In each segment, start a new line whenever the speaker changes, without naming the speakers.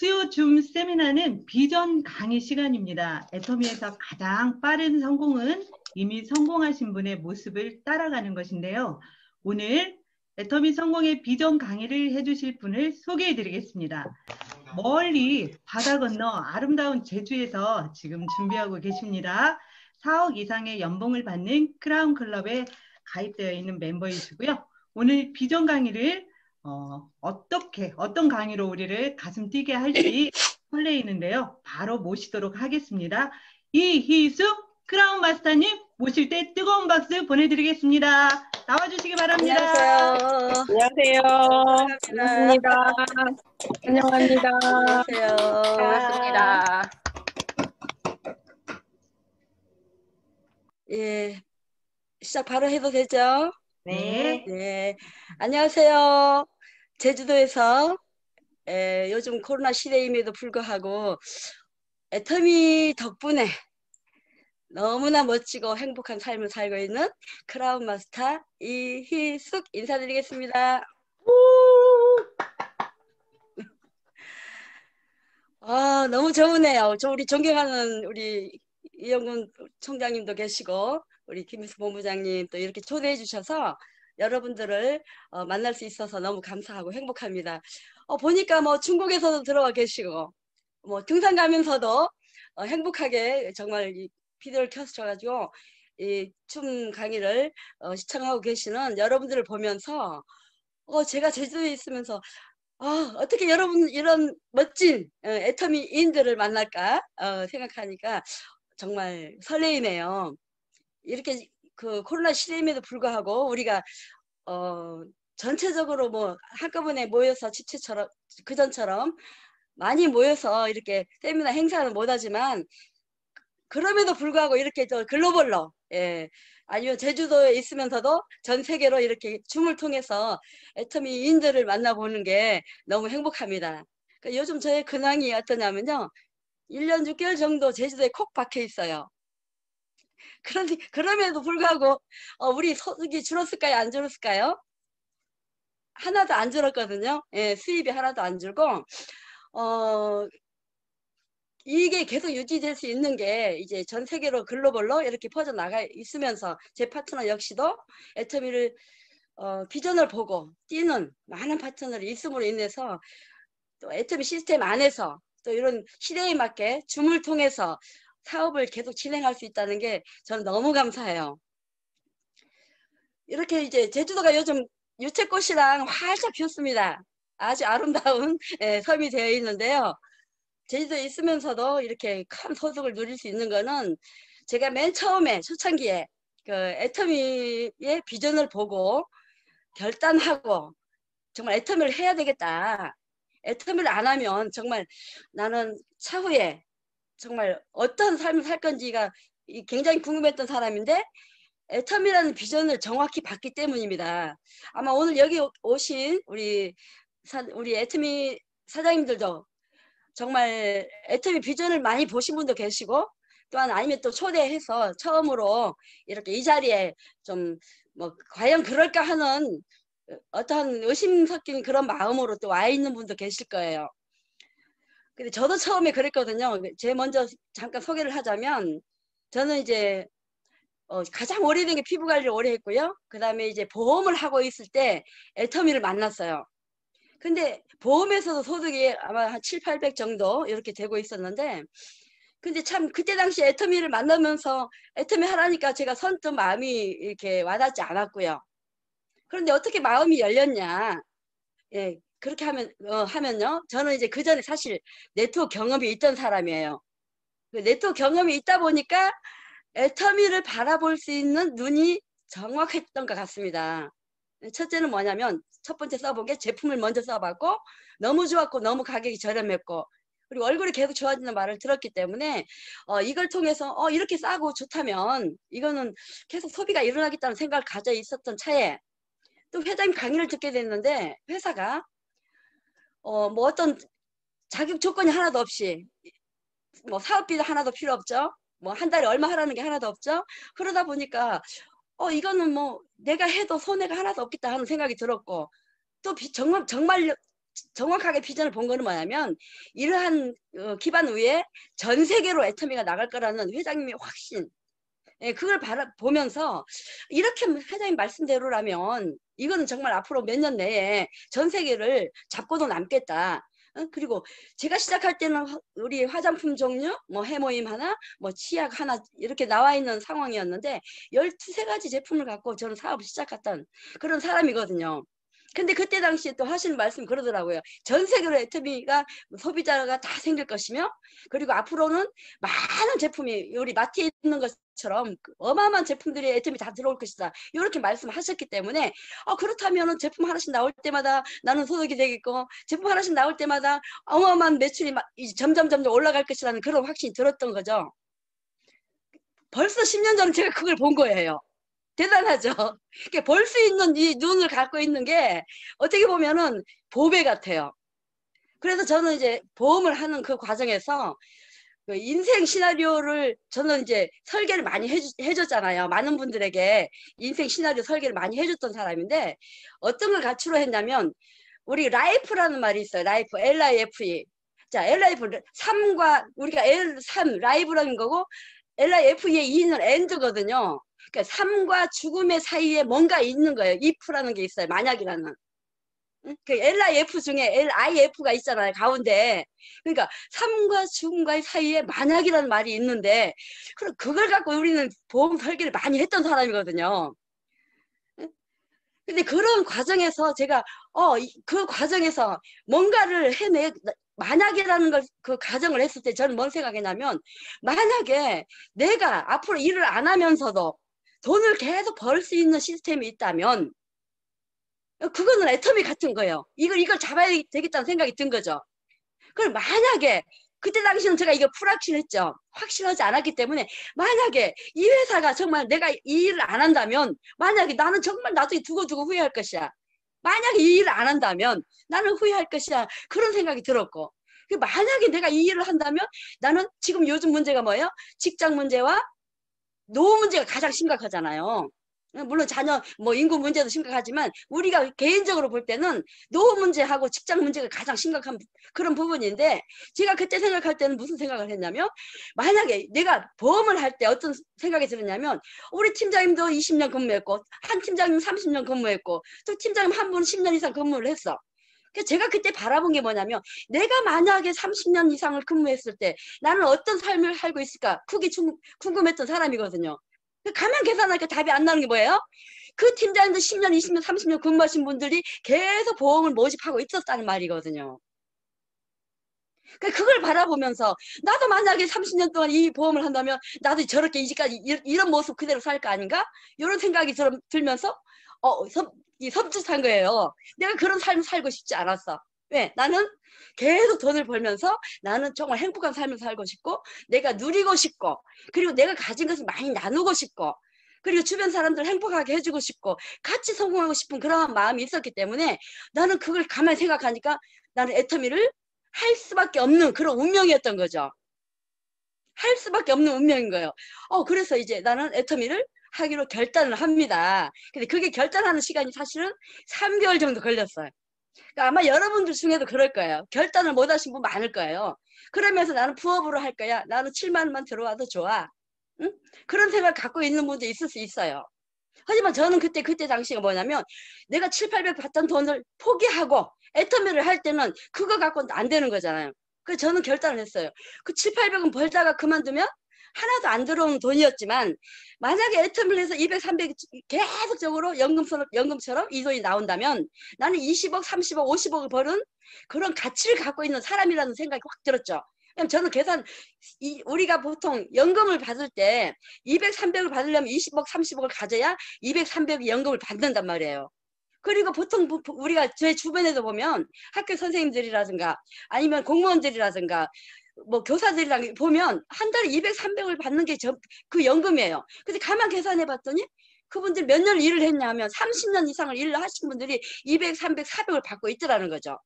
수요 줌 세미나는 비전 강의 시간입니다. 애터미에서 가장 빠른 성공은 이미 성공하신 분의 모습을 따라가는 것인데요. 오늘 애터미 성공의 비전 강의를 해주실 분을 소개해 드리겠습니다. 멀리 바다 건너 아름다운 제주에서 지금 준비하고 계십니다. 4억 이상의 연봉을 받는 크라운 클럽에 가입되어 있는 멤버이시고요. 오늘 비전 강의를 어떤 강의로 우리를 가슴 뛰게 할지 설레이는데요. 바로 모시도록 하겠습니다. 이희숙 크라운 마스터님 모실 때 뜨거운 박수 보내드리겠습니다. 나와주시기 바랍니다.
안녕하세요.
안녕하세요.
반갑습니다.
환영합니다.
안녕하세요. 반갑습니다. 예, 시작 바로 해도 되죠?
네.
네. 안녕하세요. 제주도에서 요즘 코로나 시대임에도 불구하고 애터미 덕분에 너무나 멋지고 행복한 삶을 살고 있는 크라운 마스터 이희숙 인사드리겠습니다. 너무 좋으네요. 우리 존경하는 우리 이영근 총장님도 계시고 우리 김희숙 본부장님 또 이렇게 초대해 주셔서 여러분들을 만날 수 있어서 너무 감사하고 행복합니다. 보니까 뭐 중국에서도 들어와 계시고 뭐 등산 가면서도 행복하게 정말 이 비디오를 켜셔가지고 이 춤 강의를 시청하고 계시는 여러분들을 보면서 제가 제주도에 있으면서 어떻게 여러분 이런 멋진 애터미인들을 만날까 생각하니까 정말 설레이네요. 이렇게 그 코로나 시대임에도 불구하고 우리가 전체적으로 뭐 한꺼번에 모여서 집체처럼 그전처럼 많이 모여서 이렇게 세미나 행사는 못하지만 그럼에도 불구하고 이렇게 저 글로벌로 아니면 제주도에 있으면서도 전 세계로 이렇게 줌을 통해서 애터미인들을 만나보는 게 너무 행복합니다. 그러니까 요즘 저의 근황이 어떠냐면요. 1년 6개월 정도 제주도에 콕 박혀 있어요. 그런데 그럼에도 불구하고 우리 소득이 줄었을까요? 안 줄었을까요? 하나도 안 줄었거든요. 수입이 하나도 안 줄고 이게 계속 유지될 수 있는 게 이제 전 세계로 글로벌로 이렇게 퍼져나가 있으면서 제 파트너 역시도 애터미를 비전을 보고 뛰는 많은 파트너들이 있음으로 인해서 또 애터미 시스템 안에서 또 이런 시대에 맞게 줌을 통해서 사업을 계속 진행할 수 있다는 게 저는 너무 감사해요. 이렇게 이제 제주도가 요즘 유채꽃이랑 활짝 피었습니다. 아주 아름다운 섬이 되어 있는데요. 제주도에 있으면서도 이렇게 큰 소득을 누릴 수 있는 거는 제가 맨 처음에 초창기에 그 애터미의 비전을 보고 결단하고 정말 애터미를 해야 되겠다. 애터미를 안 하면 정말 나는 차후에 정말 어떤 삶을 살 건지가 굉장히 궁금했던 사람인데 애터미라는 비전을 정확히 봤기 때문입니다. 아마 오늘 여기 오신 우리 애터미 사장님들도 정말 애터미 비전을 많이 보신 분도 계시고 또한 아니면 또 초대해서 처음으로 이렇게 이 자리에 좀 뭐 과연 그럴까 하는 어떠한 의심 섞인 그런 마음으로 또 와 있는 분도 계실 거예요. 근데 저도 처음에 그랬거든요. 제 먼저 잠깐 소개를 하자면 저는 이제 가장 오래된 게 피부 관리를 오래 했고요. 그 다음에 이제 보험을 하고 있을 때 애터미를 만났어요. 근데 보험에서도 소득이 아마 한 7, 800 정도 이렇게 되고 있었는데 근데 참 그때 당시 애터미를 만나면서 애터미 하라니까 제가 선뜻 마음이 이렇게 와닿지 않았고요. 그런데 어떻게 마음이 열렸냐. 그렇게 하면요. 저는 이제 그 전에 사실 네트워크 경험이 있던 사람이에요. 네트워크 경험이 있다 보니까 애터미를 바라볼 수 있는 눈이 정확했던 것 같습니다. 첫째는 뭐냐면 첫 번째 써본 게 제품을 먼저 써봤고 너무 좋았고 너무 가격이 저렴했고 그리고 얼굴이 계속 좋아지는 말을 들었기 때문에 이걸 통해서 이렇게 싸고 좋다면 이거는 계속 소비가 일어나겠다는 생각을 가져 있었던 차에 또 회장님 강의를 듣게 됐는데 회사가 뭐 어떤 자격 조건이 하나도 없이 뭐 사업비도 하나도 필요 없죠. 뭐 한 달에 얼마 하라는 게 하나도 없죠. 그러다 보니까 이거는 뭐 내가 해도 손해가 하나도 없겠다 하는 생각이 들었고 또 정말 정확하게 비전을 본 거는 뭐냐면 이러한 기반 위에 전 세계로 애터미가 나갈 거라는 회장님의 확신. 예, 그걸 보면서 이렇게 회장님 말씀대로라면 이거는 정말 앞으로 몇 년 내에 전 세계를 잡고도 남겠다. 그리고 제가 시작할 때는 우리 화장품 종류, 뭐 해모임 하나, 뭐 치약 하나 이렇게 나와 있는 상황이었는데 12가지 제품을 갖고 저는 사업을 시작했던 그런 사람이거든요. 근데 그때 당시에 또 하시는 말씀 그러더라고요. 전 세계로 애터미가 소비자가 다 생길 것이며 그리고 앞으로는 많은 제품이 우리 마트에 있는 것처럼 어마어마한 제품들이 애터미 다 들어올 것이다. 이렇게 말씀하셨기 때문에 그렇다면 제품 하나씩 나올 때마다 나는 소득이 되겠고 제품 하나씩 나올 때마다 어마어마한 매출이 점점 올라갈 것이라는 그런 확신이 들었던 거죠. 벌써 10년 전에 제가 그걸 본 거예요. 대단하죠. 볼 수 있는 이 눈을 갖고 있는 게 어떻게 보면은 보배 같아요. 그래서 저는 이제 보험을 하는 그 과정에서 그 인생 시나리오를 저는 이제 설계를 많이 해줬잖아요. 많은 분들에게 인생 시나리오 설계를 많이 해줬던 사람인데 어떤 걸 가치로 했냐면 우리 라이프라는 말이 있어요. 라이프, LIFE. 자, LIF, 삶과 우리가 삶, 라이브라는 거고 LIFE의 E는 end거든요. 그러니까 삶과 죽음의 사이에 뭔가 있는 거예요. if라는 게 있어요. 만약이라는. 그 LIF 중에 LIF가 있잖아요. 가운데. 그러니까 삶과 죽음과의 사이에 만약이라는 말이 있는데 그걸 갖고 우리는 보험 설계를 많이 했던 사람이거든요. 근데 그런 과정에서 제가 그 과정에서 뭔가를 만약이라는 걸 그 가정을 했을 때 저는 뭔 생각했냐면 만약에 내가 앞으로 일을 안 하면서도 돈을 계속 벌 수 있는 시스템이 있다면 그거는 애터미 같은 거예요. 이걸 잡아야 되겠다는 생각이 든 거죠. 그럼 만약에 그때 당시는 제가 이거 불확실했죠. 확실하지 않았기 때문에 만약에 이 회사가 정말 내가 이 일을 안 한다면 만약에 나는 정말 나중에 두고두고 후회할 것이야. 만약에 이 일을 안 한다면 나는 후회할 것이야. 그런 생각이 들었고 만약에 내가 이 일을 한다면 나는 지금 요즘 문제가 뭐예요? 직장 문제와 노후 문제가 가장 심각하잖아요. 물론 자녀 인구 문제도 심각하지만 우리가 개인적으로 볼 때는 노후 문제하고 직장 문제가 가장 심각한 그런 부분인데 제가 그때 생각할 때는 무슨 생각을 했냐면 만약에 내가 보험을 할 때 어떤 생각이 들었냐면 우리 팀장님도 20년 근무했고 한 팀장님 30년 근무했고 또 팀장님 한 분 10년 이상 근무를 했어. 제가 그때 바라본 게 뭐냐면 내가 만약에 30년 이상을 근무했을 때 나는 어떤 삶을 살고 있을까 그게 궁금했던 사람이거든요. 가만 계산하니까 답이 안 나는 게 뭐예요? 그 팀장님들 10년, 20년, 30년 근무하신 분들이 계속 보험을 모집하고 있었다는 말이거든요. 그걸 바라보면서 나도 만약에 30년 동안 이 보험을 한다면 나도 저렇게 이제까지 이런 모습 그대로 살 거 아닌가? 이런 생각이 들면서 섬찟한 거예요. 내가 그런 삶을 살고 싶지 않았어. 왜? 나는 계속 돈을 벌면서 나는 정말 행복한 삶을 살고 싶고 내가 누리고 싶고 그리고 내가 가진 것을 많이 나누고 싶고 그리고 주변 사람들 행복하게 해주고 싶고 같이 성공하고 싶은 그런 마음이 있었기 때문에 나는 그걸 가만히 생각하니까 나는 애터미를 할 수밖에 없는 그런 운명이었던 거죠. 할 수밖에 없는 운명인 거예요. 그래서 이제 나는 애터미를 하기로 결단을 합니다. 근데 그게 결단하는 시간이 사실은 3개월 정도 걸렸어요. 그러니까 아마 여러분들 중에도 그럴 거예요. 결단을 못 하신 분 많을 거예요. 그러면서 나는 부업으로 할 거야. 나는 7만 원만 들어와도 좋아. 응? 그런 생각 갖고 있는 분도 있을 수 있어요. 하지만 저는 그때 당시가 뭐냐면 내가 7, 800 받던 돈을 포기하고 애터미를 할 때는 그거 갖고는 안 되는 거잖아요. 그래서 저는 결단을 했어요. 그 7, 800은 벌다가 그만두면 하나도 안 들어오는 돈이었지만 만약에 애터미를 해서 200, 300 계속적으로 연금처럼 이 돈이 나온다면 나는 20억, 30억, 50억을 버는 그런 가치를 갖고 있는 사람이라는 생각이 확 들었죠. 저는 우리가 보통 연금을 받을 때 200, 300을 받으려면 20억, 30억을 가져야 200, 300의 연금을 받는단 말이에요. 그리고 보통 우리가 제 주변에도 보면 학교 선생님들이라든가 아니면 공무원들이라든가 교사들이랑 보면 한 달에 200, 300을 받는 게 그 연금이에요. 근데 가만 계산해 봤더니 그분들 몇 년 일을 했냐 하면 30년 이상을 일을 하신 분들이 200, 300, 400을 받고 있더라는 거죠.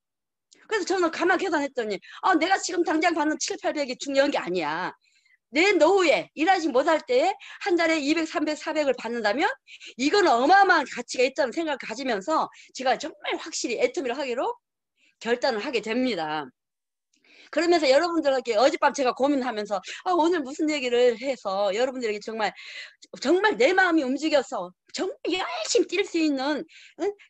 그래서 저는 가만 계산했더니 내가 지금 당장 받는 7, 800이 중요한 게 아니야. 내 노후에 일하지 못할 때에 한 달에 200, 300, 400을 받는다면 이건 어마어마한 가치가 있다는 생각을 가지면서 제가 정말 확실히 애터미를 하기로 결단을 하게 됩니다. 그러면서 여러분들에게 어젯밤 제가 고민하면서 오늘 무슨 얘기를 해서 여러분들에게 정말 내 마음이 움직여서 정말 열심히 뛸 수 있는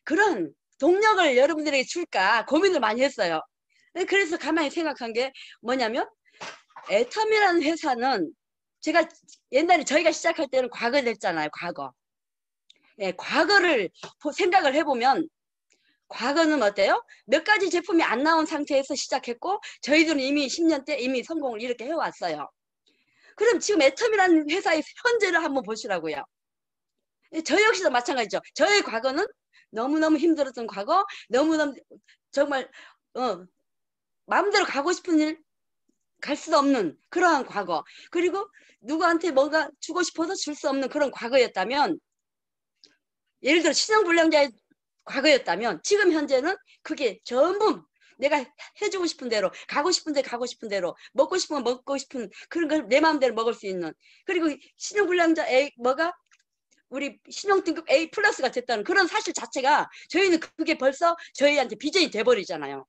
그런 동력을 여러분들에게 줄까 고민을 많이 했어요. 그래서 가만히 생각한 게 뭐냐면 애텀이라는 회사는 제가 옛날에 저희가 시작할 때는 과거를 했잖아요. 과거. 예, 과거를 생각을 해보면 과거는 어때요? 몇 가지 제품이 안 나온 상태에서 시작했고 저희들은 이미 10년 때 이미 성공을 이렇게 해왔어요. 그럼 지금 애텀이라는 회사의 현재를 한번 보시라고요. 저 역시도 마찬가지죠. 저의 과거는 너무너무 힘들었던 과거, 너무너무 정말 마음대로 가고 싶은 일 갈 수도 없는 그러한 과거, 그리고 누구한테 뭔가 주고 싶어서 줄 수 없는 그런 과거였다면, 예를 들어 신용불량자의 과거였다면 지금 현재는 그게 전부 내가 해주고 싶은 대로, 가고 싶은 데 가고 싶은 대로, 먹고 싶으면 먹고 싶은 그런 걸 내 마음대로 먹을 수 있는, 그리고 신용불량자 A 우리 신용등급 A 플러스가 됐다는 그런 사실 자체가 저희는 그게 벌써 저희한테 비전이 돼버리잖아요.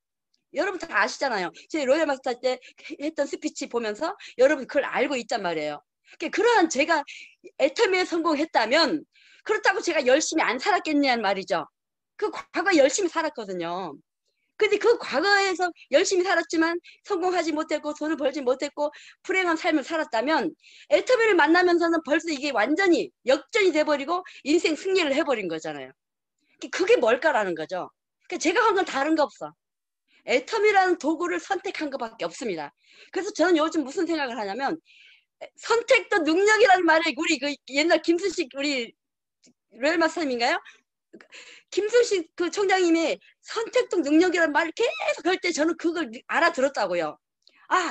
여러분 다 아시잖아요. 저희 로얄 마스터 때 했던 스피치 보면서 여러분 그걸 알고 있단 말이에요. 그러한 제가 애터미에 성공했다면 그렇다고 제가 열심히 안 살았겠냐는 말이죠. 그 과거에 열심히 살았거든요. 근데 그 과거에서 열심히 살았지만 성공하지 못했고 돈을 벌지 못했고 불행한 삶을 살았다면 애터미를 만나면서는 벌써 이게 완전히 역전이 돼버리고 인생 승리를 해버린 거잖아요. 그게 뭘까라는 거죠. 제가 한 건 다른 거 없어. 애텀이라는 도구를 선택한 것밖에 없습니다. 그래서 저는 요즘 무슨 생각을 하냐면 선택도 능력이라는 말을 우리 그 옛날 김순식 우리 로얄 마스터님인가요? 김순식 그 총장님이 선택도 능력이라는 말을 계속 할 때 저는 그걸 알아들었다고요.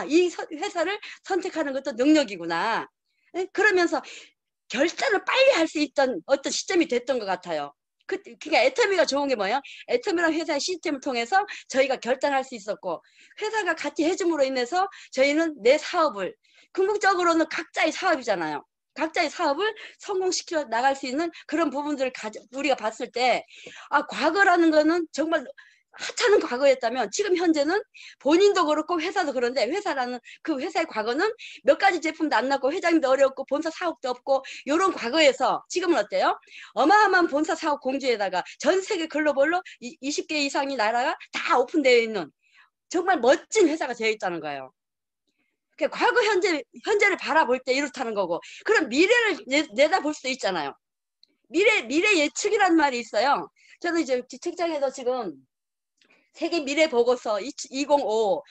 이 회사를 선택하는 것도 능력이구나. 그러면서 결단을 빨리 할 수 있던 어떤 시점이 됐던 것 같아요. 그러니까 애터미가 좋은 게 뭐예요? 애터미라는 회사의 시스템을 통해서 저희가 결단할 수 있었고, 회사가 같이 해줌으로 인해서 저희는 내 사업을, 궁극적으로는 각자의 사업이잖아요. 각자의 사업을 성공시켜 나갈 수 있는 그런 부분들을 우리가 봤을 때 과거라는 거는 정말 하찮은 과거였다면 지금 현재는 본인도 그렇고 회사도 그런데, 회사라는 그 회사의 과거는 몇 가지 제품도 안 났고 회장님도 어렵고 본사 사업도 없고 이런 과거에서 지금은 어때요? 어마어마한 본사 사업 공주에다가 전 세계 글로벌로 20개 이상의 나라가 다 오픈되어 있는 정말 멋진 회사가 되어 있다는 거예요. 과거 현재를 바라볼 때 이렇다는 거고, 그럼 미래를 내다볼 수도 있잖아요. 미래 예측이라는 말이 있어요. 저는 이제 책장에도 지금 세계 미래 보고서 2005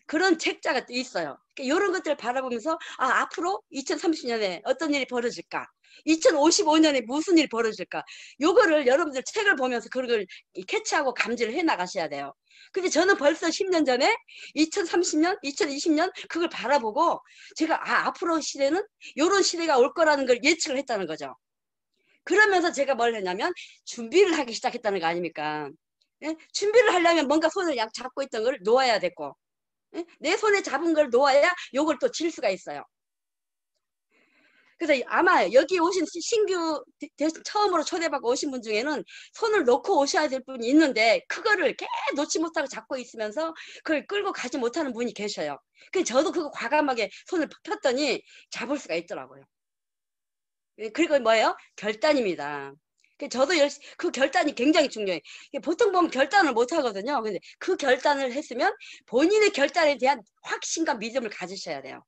그런 책자가 있어요. 이런 것들을 바라보면서 앞으로 2030년에 어떤 일이 벌어질까, 2055년에 무슨 일이 벌어질까, 요거를 여러분들 책을 보면서 그런 걸 캐치하고 감지를 해 나가셔야 돼요. 근데 저는 벌써 10년 전에 2030년, 2020년 그걸 바라보고 제가 앞으로 시대는 요런 시대가 올 거라는 걸 예측을 했다는 거죠. 그러면서 제가 뭘 했냐면 준비를 하기 시작했다는 거 아닙니까? 예? 준비를 하려면 뭔가 손을 잡고 있던 걸 놓아야 됐고, 예? 내 손에 잡은 걸 놓아야 요걸 또 질 수가 있어요. 그래서 아마 여기 오신 신규 처음으로 초대받고 오신 분 중에는 손을 놓고 오셔야 될 분이 있는데 그거를 계속 놓지 못하고 잡고 있으면서 그걸 끌고 가지 못하는 분이 계셔요. 그래서 저도 그거 과감하게 손을 폈더니 잡을 수가 있더라고요. 그리고 뭐예요? 결단입니다. 저도 그 결단이 굉장히 중요해요. 보통 보면 결단을 못 하거든요. 근데 그 결단을 했으면 본인의 결단에 대한 확신과 믿음을 가지셔야 돼요.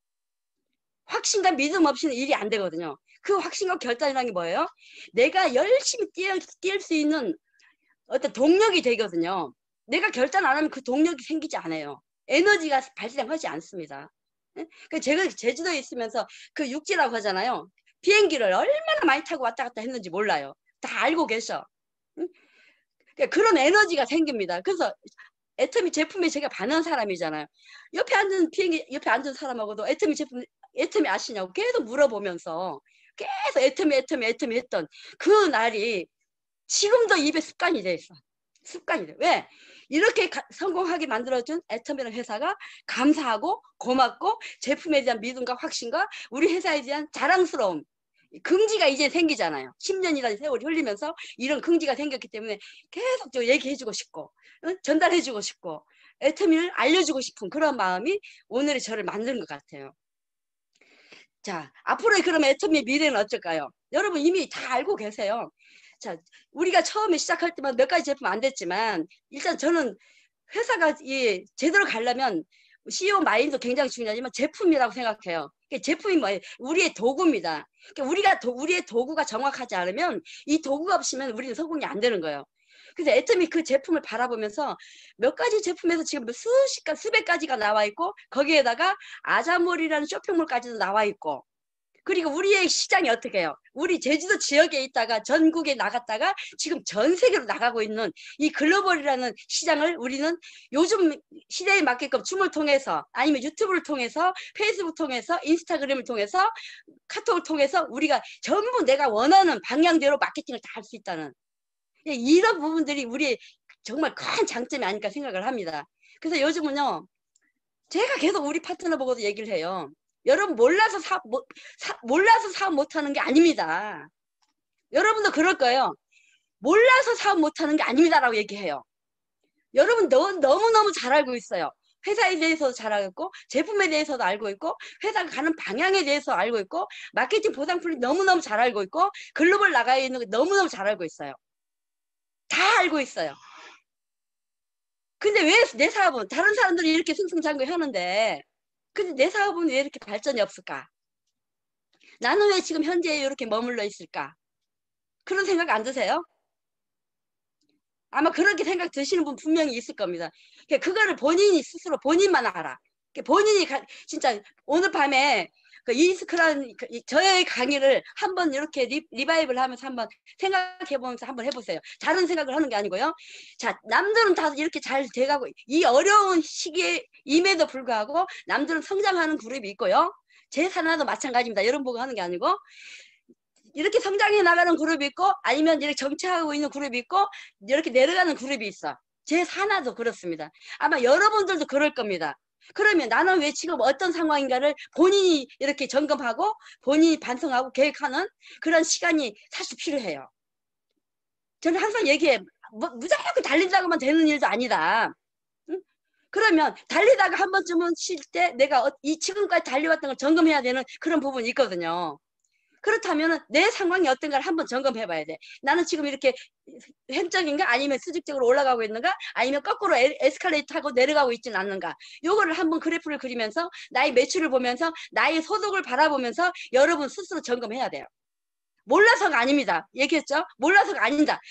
확신과 믿음 없이는 일이 안 되거든요. 그 확신과 결단이라는 게 뭐예요? 내가 열심히 뛸 수 있는 어떤 동력이 되거든요. 내가 결단 안 하면 그 동력이 생기지 않아요. 에너지가 발생하지 않습니다. 제가 제주도에 있으면서 그 육지라고 하잖아요. 비행기를 얼마나 많이 타고 왔다 갔다 했는지 몰라요. 다 알고 계셔. 그런 에너지가 생깁니다. 그래서 애터미 제품에 제가 반한 사람이잖아요. 옆에 앉은 비행기 옆에 앉은 사람하고도 애터미 아시냐고 계속 물어보면서 계속 애터미 했던 그 날이 지금도 입에 습관이 돼 있어. 습관이 돼. 왜? 이렇게 성공하게 만들어준 애터미라는 회사가 감사하고 고맙고 제품에 대한 믿음과 확신과 우리 회사에 대한 자랑스러움, 긍지가 이제 생기잖아요. 10년이라는 세월이 흘리면서 이런 긍지가 생겼기 때문에 계속 저 얘기해주고 싶고 전달해주고 싶고 애터미를 알려주고 싶은 그런 마음이 오늘의 저를 만든 것 같아요. 자, 앞으로의 그럼 애터미의 미래는 어쩔까요? 여러분 이미 다 알고 계세요. 자, 우리가 처음에 시작할 때만 몇 가지 제품 안 됐지만 일단 저는 회사가 제대로 가려면 CEO 마인드도 굉장히 중요하지만 제품이라고 생각해요. 제품이 뭐예요? 우리의 도구입니다. 우리의 도구가 정확하지 않으면 이 도구가 없으면 우리는 성공이 안 되는 거예요. 그래서 애터미 그 제품을 바라보면서 몇 가지 제품에서 지금 수백 가지가 나와 있고 거기에다가 아자몰이라는 쇼핑몰까지도 나와 있고 그리고 우리의 시장이 어떻게 해요? 우리 제주도 지역에 있다가 전국에 나갔다가 지금 전 세계로 나가고 있는 이 글로벌이라는 시장을 우리는 요즘 시대에 맞게끔 줌을 통해서 아니면 유튜브를 통해서 페이스북 통해서 인스타그램을 통해서 카톡을 통해서 우리가 전부 내가 원하는 방향대로 마케팅을 다 할 수 있다는 이런 부분들이 우리의 정말 큰 장점이 아닐까 생각을 합니다. 그래서 요즘은요. 제가 계속 우리 파트너 보고도 얘기를 해요. 여러분 몰라서 사업 못하는 게 아닙니다. 여러분도 그럴 거예요. 몰라서 사업 못하는 게 아닙니다라고 얘기해요. 여러분 너무너무 잘 알고 있어요. 회사에 대해서도 잘 알고 있고 제품에 대해서도 알고 있고 회사가 가는 방향에 대해서 알고 있고 마케팅 보상품을 너무너무 잘 알고 있고 글로벌 나가 있는 거 너무너무 잘 알고 있어요. 다 알고 있어요. 근데 왜 내 사업은 다른 사람들이 이렇게 승승장구 하는데 근데 내 사업은 왜 이렇게 발전이 없을까? 나는 왜 지금 현재에 이렇게 머물러 있을까? 그런 생각 안 드세요? 아마 그렇게 생각 드시는 분 분명히 있을 겁니다. 그거를 본인이 스스로 본인만 알아. 본인이 진짜 오늘 밤에 그 이스크란 저의 강의를 한번 이렇게 리바이벌 하면서 한번 생각해 보면서 한번 해보세요. 다른 생각을 하는 게 아니고요. 자, 남들은 다 이렇게 잘 돼가고 이 어려운 시기에 임에도 불구하고 남들은 성장하는 그룹이 있고요. 제 산하도 마찬가지입니다. 여러분 보고 하는 게 아니고 이렇게 성장해 나가는 그룹이 있고 아니면 이렇게 정체하고 있는 그룹이 있고 이렇게 내려가는 그룹이 있어. 제 산하도 그렇습니다. 아마 여러분들도 그럴 겁니다. 그러면 나는 왜 지금 어떤 상황인가를 본인이 이렇게 점검하고 본인이 반성하고 계획하는 그런 시간이 사실 필요해요. 저는 항상 얘기해. 무조건 달린다고만 되는 일도 아니다. 응? 그러면 달리다가 한 번쯤은 쉴 때 내가 지금까지 달려왔던 걸 점검해야 되는 그런 부분이 있거든요. 그렇다면 내 상황이 어떤가를 한번 점검해 봐야 돼. 나는 지금 이렇게 횡적인가 아니면 수직적으로 올라가고 있는가 아니면 거꾸로 에스컬레이터 타고 내려가고 있지는 않는가. 요거를 한번 그래프를 그리면서 나의 매출을 보면서 나의 소득을 바라보면서 여러분 스스로 점검해야 돼요. 몰라서가 아닙니다. 얘기했죠? 몰라서가 아니다.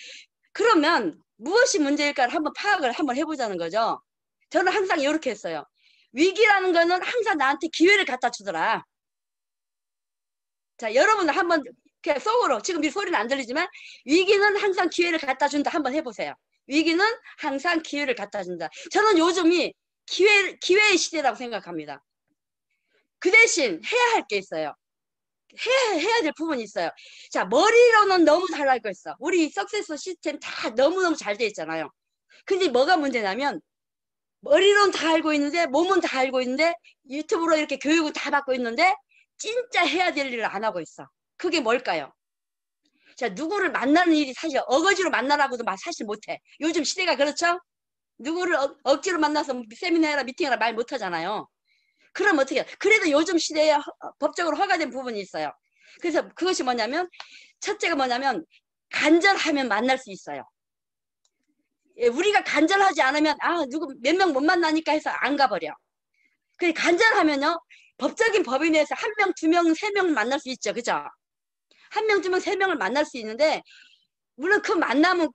그러면 무엇이 문제일까를 한번 파악을 한번 해보자는 거죠. 저는 항상 이렇게 했어요. 위기라는 거는 항상 나한테 기회를 갖다 주더라. 자, 여러분들 한번 그냥 속으로 지금 이 소리는 안 들리지만 위기는 항상 기회를 갖다 준다. 한번 해보세요. 위기는 항상 기회를 갖다 준다. 저는 요즘이 기회의 시대라고 생각합니다. 그 대신 해야 할 게 있어요. 해야 될 부분이 있어요. 자, 머리로는 너무 잘 알고 있어. 우리 석세스 시스템 다 너무너무 잘 돼 있잖아요. 근데 뭐가 문제냐면 머리로는 다 알고 있는데 몸은 다 알고 있는데 유튜브로 이렇게 교육을 다 받고 있는데 진짜 해야 될 일을 안 하고 있어. 그게 뭘까요? 자, 누구를 만나는 일이 사실 어거지로 만나라고도 사실 못해. 요즘 시대가 그렇죠? 누구를 억지로 만나서 세미나 해라 미팅해라 말 못하잖아요. 그럼 어떻게 해요? 그래도 요즘 시대에 법적으로 허가된 부분이 있어요. 그래서 그것이 뭐냐면 첫째가 뭐냐면 간절하면 만날 수 있어요. 우리가 간절하지 않으면 누구 몇 명 못 만나니까 해서 안 가버려. 그 간절하면요. 법적인 법에 의해서 1명, 2명, 3명 만날 수 있죠. 그죠? 1명, 2명, 3명을 만날 수 있는데 물론 그 만남은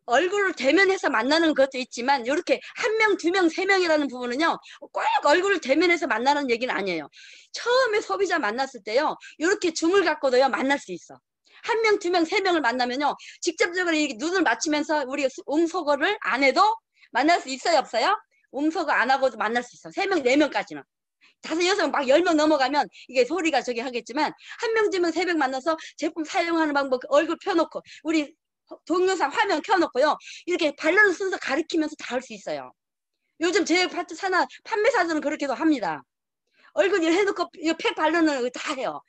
얼굴을 대면해서 만나는 것도 있지만 이렇게 1명, 2명, 3명이라는 부분은요. 꼭 얼굴을 대면해서 만나는 얘기는 아니에요. 처음에 소비자 만났을 때요. 이렇게 줌을 갖고도요. 만날 수 있어. 1명, 2명, 3명을 만나면요. 직접적으로 이렇게 눈을 맞추면서 우리가 음소거를 안 해도 만날 수 있어요? 없어요? 음소거 안 하고도 만날 수 있어. 3명, 4명까지는. 5, 6명, 막 10명 넘어가면 이게 소리가 저기 하겠지만 1명, 2명, 3명 만나서 제품 사용하는 방법 얼굴 펴놓고 우리 동영상 화면 켜놓고요. 이렇게 바르는 순서 가르치면서 다 할 수 있어요. 요즘 제 파트 판매사들은 그렇게도 합니다. 얼굴 해놓고 이거 팩 바르는 거 다 해요.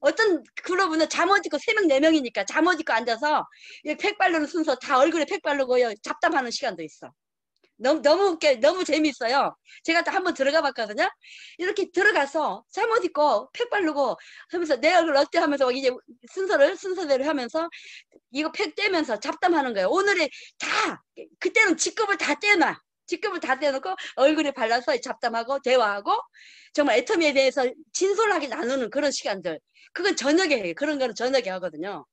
어떤 클럽은 잠옷 입고 3명, 4명이니까 잠옷 입고 앉아서 팩 바르는 순서 다 얼굴에 팩 바르고 잡담하는 시간도 있어. 너무 웃겨, 너무 재미있어요. 제가 또 한번 들어가 봤거든요. 이렇게 들어가서 잠옷 입고 팩 바르고 하면서 내 얼굴 어때 하면서 이제 순서대로 하면서 이거 팩 떼면서 잡담하는 거예요. 오늘의 다 그때는 직급을 다 떼놔. 직급을 다 떼놓고 얼굴에 발라서 잡담하고 대화하고 정말 애터미에 대해서 진솔하게 나누는 그런 시간들. 그건 저녁에 해요. 그런 거는 저녁에 하거든요.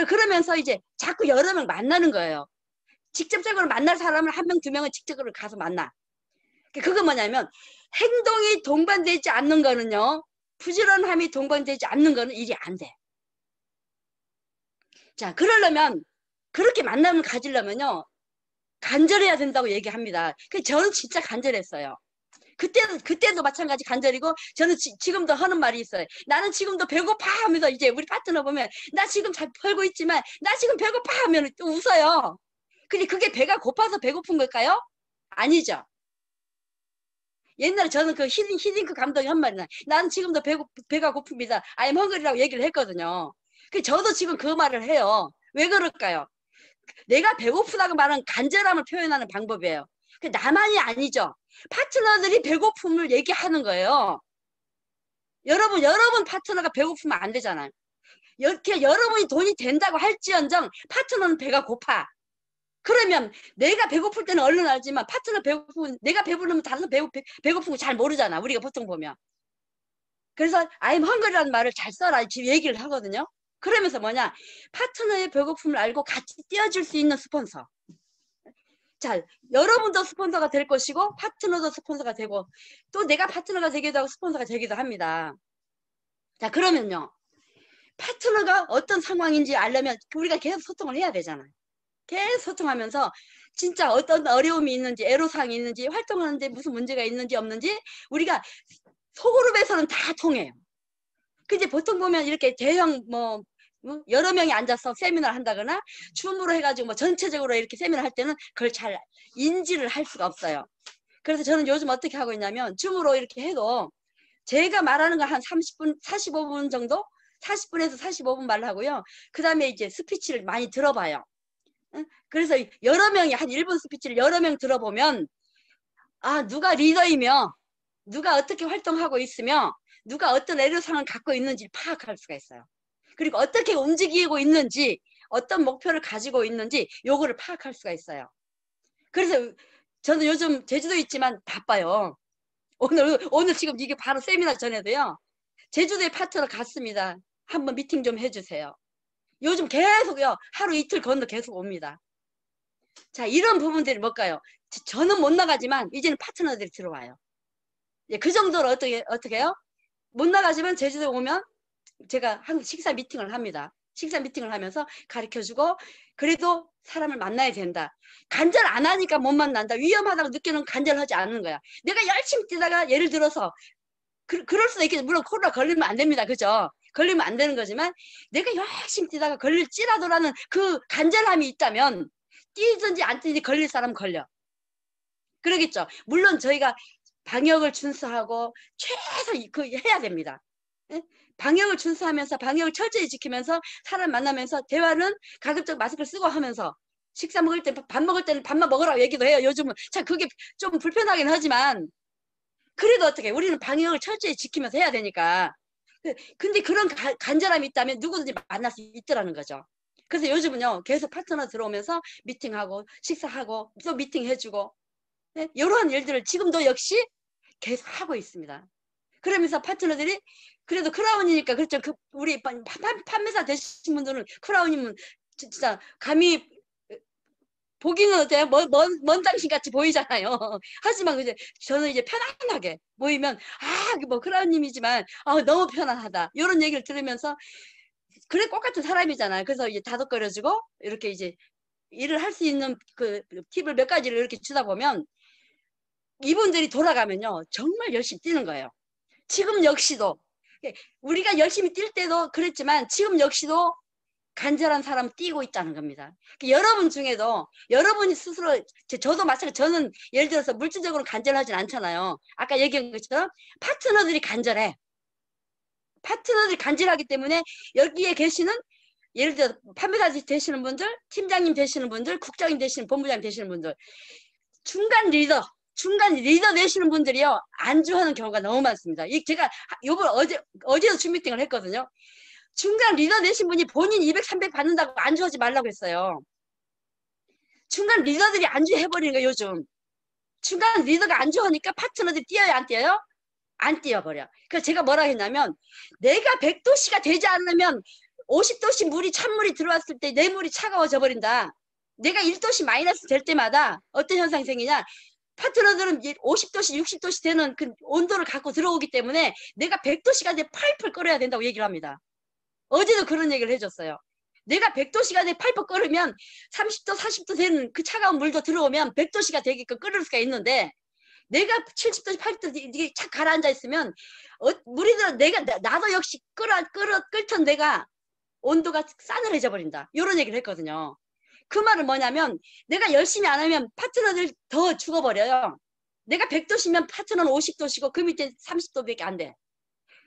그러면서 이제 자꾸 여러 명 만나는 거예요. 직접적으로 만날 사람을 1명, 2명은 직접적으로 가서 만나. 그건 뭐냐면 행동이 동반되지 않는 거는요. 부지런함이 동반되지 않는 거는 일이 안 돼. 자, 그러려면 그렇게 만남을 가지려면요. 간절해야 된다고 얘기합니다. 저는 진짜 간절했어요. 그때도 마찬가지 간절이고 저는 지금도 하는 말이 있어요. 나는 지금도 배고파 하면서 이제 우리 파트너 보면 나 지금 잘 벌고 있지만 나 지금 배고파 하면 또 웃어요. 근데 그게 배가 고파서 배고픈 걸까요? 아니죠. 옛날에 저는 그 히딩크 감독이 한 말이 나는 지금도 배가 고픕니다. I'm hungry라고 얘기를 했거든요. 저도 지금 그 말을 해요. 왜 그럴까요? 내가 배고프다고 말하는 간절함을 표현하는 방법이에요. 나만이 아니죠. 파트너들이 배고픔을 얘기하는 거예요. 여러분 파트너가 배고프면 안 되잖아요. 이렇게 여러분이 돈이 된다고 할지언정 파트너는 배가 고파. 그러면 내가 배고플 때는 얼른 알지만 파트너 배고프면 내가 배부르면 다른 사람 배고픈 거 잘 모르잖아. 우리가 보통 보면. 그래서 I'm hungry라는 말을 잘 써라 지금 얘기를 하거든요. 그러면서 뭐냐 파트너의 배고픔을 알고 같이 띄워줄 수 있는 스폰서. 자, 여러분도 스폰서가 될 것이고 파트너도 스폰서가 되고 또 내가 파트너가 되기도 하고 스폰서가 되기도 합니다. 자, 그러면요 파트너가 어떤 상황인지 알려면 우리가 계속 소통을 해야 되잖아요. 계속 소통하면서 진짜 어떤 어려움이 있는지 애로사항이 있는지 활동하는데 무슨 문제가 있는지 없는지 우리가 소그룹에서는 다 통해요. 근데 보통 보면 이렇게 대형 여러 명이 앉아서 세미나를 한다거나 줌으로 해가지고 전체적으로 이렇게 세미나 할 때는 그걸 잘 인지를 할 수가 없어요. 그래서 저는 요즘 어떻게 하고 있냐면 줌으로 이렇게 해도 제가 말하는 거 한 30분, 45분 정도? 40분에서 45분 말하고요. 그 다음에 이제 스피치를 많이 들어봐요. 그래서 여러 명이 한 1분 스피치를 여러 명 들어보면 누가 리더이며 누가 어떻게 활동하고 있으며 누가 어떤 애로사항을 갖고 있는지 파악할 수가 있어요. 그리고 어떻게 움직이고 있는지 어떤 목표를 가지고 있는지 요거를 파악할 수가 있어요. 그래서 저는 요즘 제주도에 있지만 바빠요. 오늘 지금 이게 바로 세미나 전에도요. 제주도에 파트너 갔습니다. 한번 미팅 좀 해주세요. 요즘 계속요. 하루 이틀 건너 계속 옵니다. 자, 이런 부분들이 뭘까요? 저는 못 나가지만 이제는 파트너들이 들어와요. 그 정도로 어떻게 해요? 못 나가지만 제주도에 오면 제가 항상 식사 미팅을 합니다. 식사 미팅을 하면서 가르쳐주고 그래도 사람을 만나야 된다. 간절 안 하니까 못 만난다. 위험하다고 느끼는 간절하지 않는 거야. 내가 열심히 뛰다가 예를 들어서 그럴 수도 있겠죠. 물론 코로나 걸리면 안 됩니다. 그죠? 걸리면 안 되는 거지만 내가 열심히 뛰다가 걸릴지라도라는 그 간절함이 있다면 뛰든지 안 뛰든지 걸릴 사람 걸려. 그러겠죠. 물론 저희가 방역을 준수하고 최소 해야 됩니다. 방역을 준수하면서 방역을 철저히 지키면서 사람 만나면서 대화는 가급적 마스크를 쓰고 하면서 식사 먹을 때 밥 먹을 때는 밥만 먹으라고 얘기도 해요. 요즘은 참 그게 좀 불편하긴 하지만 그래도 어떻게 우리는 방역을 철저히 지키면서 해야 되니까. 근데 그런 간절함이 있다면 누구든지 만날 수 있더라는 거죠. 그래서 요즘은요 계속 파트너 들어오면서 미팅하고 식사하고 또 미팅해주고 이러한 일들을 지금도 역시 계속 하고 있습니다. 그러면서 파트너들이 그래도 크라운이니까 그렇죠. 우리 판매사 되신 분들은 크라운이면 진짜 감히 보기는 어때요? 먼 당신 같이 보이잖아요. 하지만 이제 저는 이제 편안하게 모이면 크라운님이지만 너무 편안하다 이런 얘기를 들으면서 그래 똑같은 사람이잖아요. 그래서 이제 다독거려주고 이렇게 이제 일을 할 수 있는 그 팁을 몇 가지를 이렇게 주다 보면 이분들이 돌아가면요 정말 열심히 뛰는 거예요. 지금 역시도 우리가 열심히 뛸 때도 그랬지만 지금 역시도 간절한 사람 띄고 있다는 겁니다. 여러분 중에도 여러분이 스스로, 저도 마찬가지, 저는 예를 들어서 물질적으로 간절하진 않잖아요. 아까 얘기한 것처럼 파트너들이 간절해. 파트너들이 간절하기 때문에 여기에 계시는, 예를 들어 판매사 되시는 분들, 팀장님 되시는 분들, 국장님 되시는, 본부장님 되시는 분들, 중간 리더 되시는 분들이요, 안주하는 경우가 너무 많습니다. 제가 요번 어제도 준미팅을 했거든요. 중간 리더 되신 분이 본인 200, 300 받는다고 안주하지 말라고 했어요. 중간 리더들이 안주해버리는 거예요, 요즘. 중간 리더가 안주하니까 파트너들이 뛰어요, 안 뛰어요? 안 뛰어버려. 그래서 제가 뭐라 했냐면, 내가 100도씨가 되지 않으면 50도씨 찬물이 들어왔을 때 내 물이 차가워져 버린다. 내가 1도씨 마이너스 될 때마다 어떤 현상이 생기냐? 파트너들은 50도씨, 60도씨 되는 그 온도를 갖고 들어오기 때문에 내가 100도씨가 돼 파이프를 끓여야 된다고 얘기를 합니다. 어제도 그런 얘기를 해줬어요. 내가 100도씨가 돼 파이프 끓으면 30도, 40도 되는 그 차가운 물도 들어오면 100도씨가 되게끔 끓을 수가 있는데, 내가 70도, 80도 이게 착 가라앉아 있으면 물이 들어, 나도 역시 끓던 내가 온도가 싸늘해져 버린다. 이런 얘기를 했거든요. 그 말은 뭐냐면, 내가 열심히 안 하면 파트너들 더 죽어버려요. 내가 100도씨면 파트너는 50도씨고 그 밑에 30도밖에 안 돼.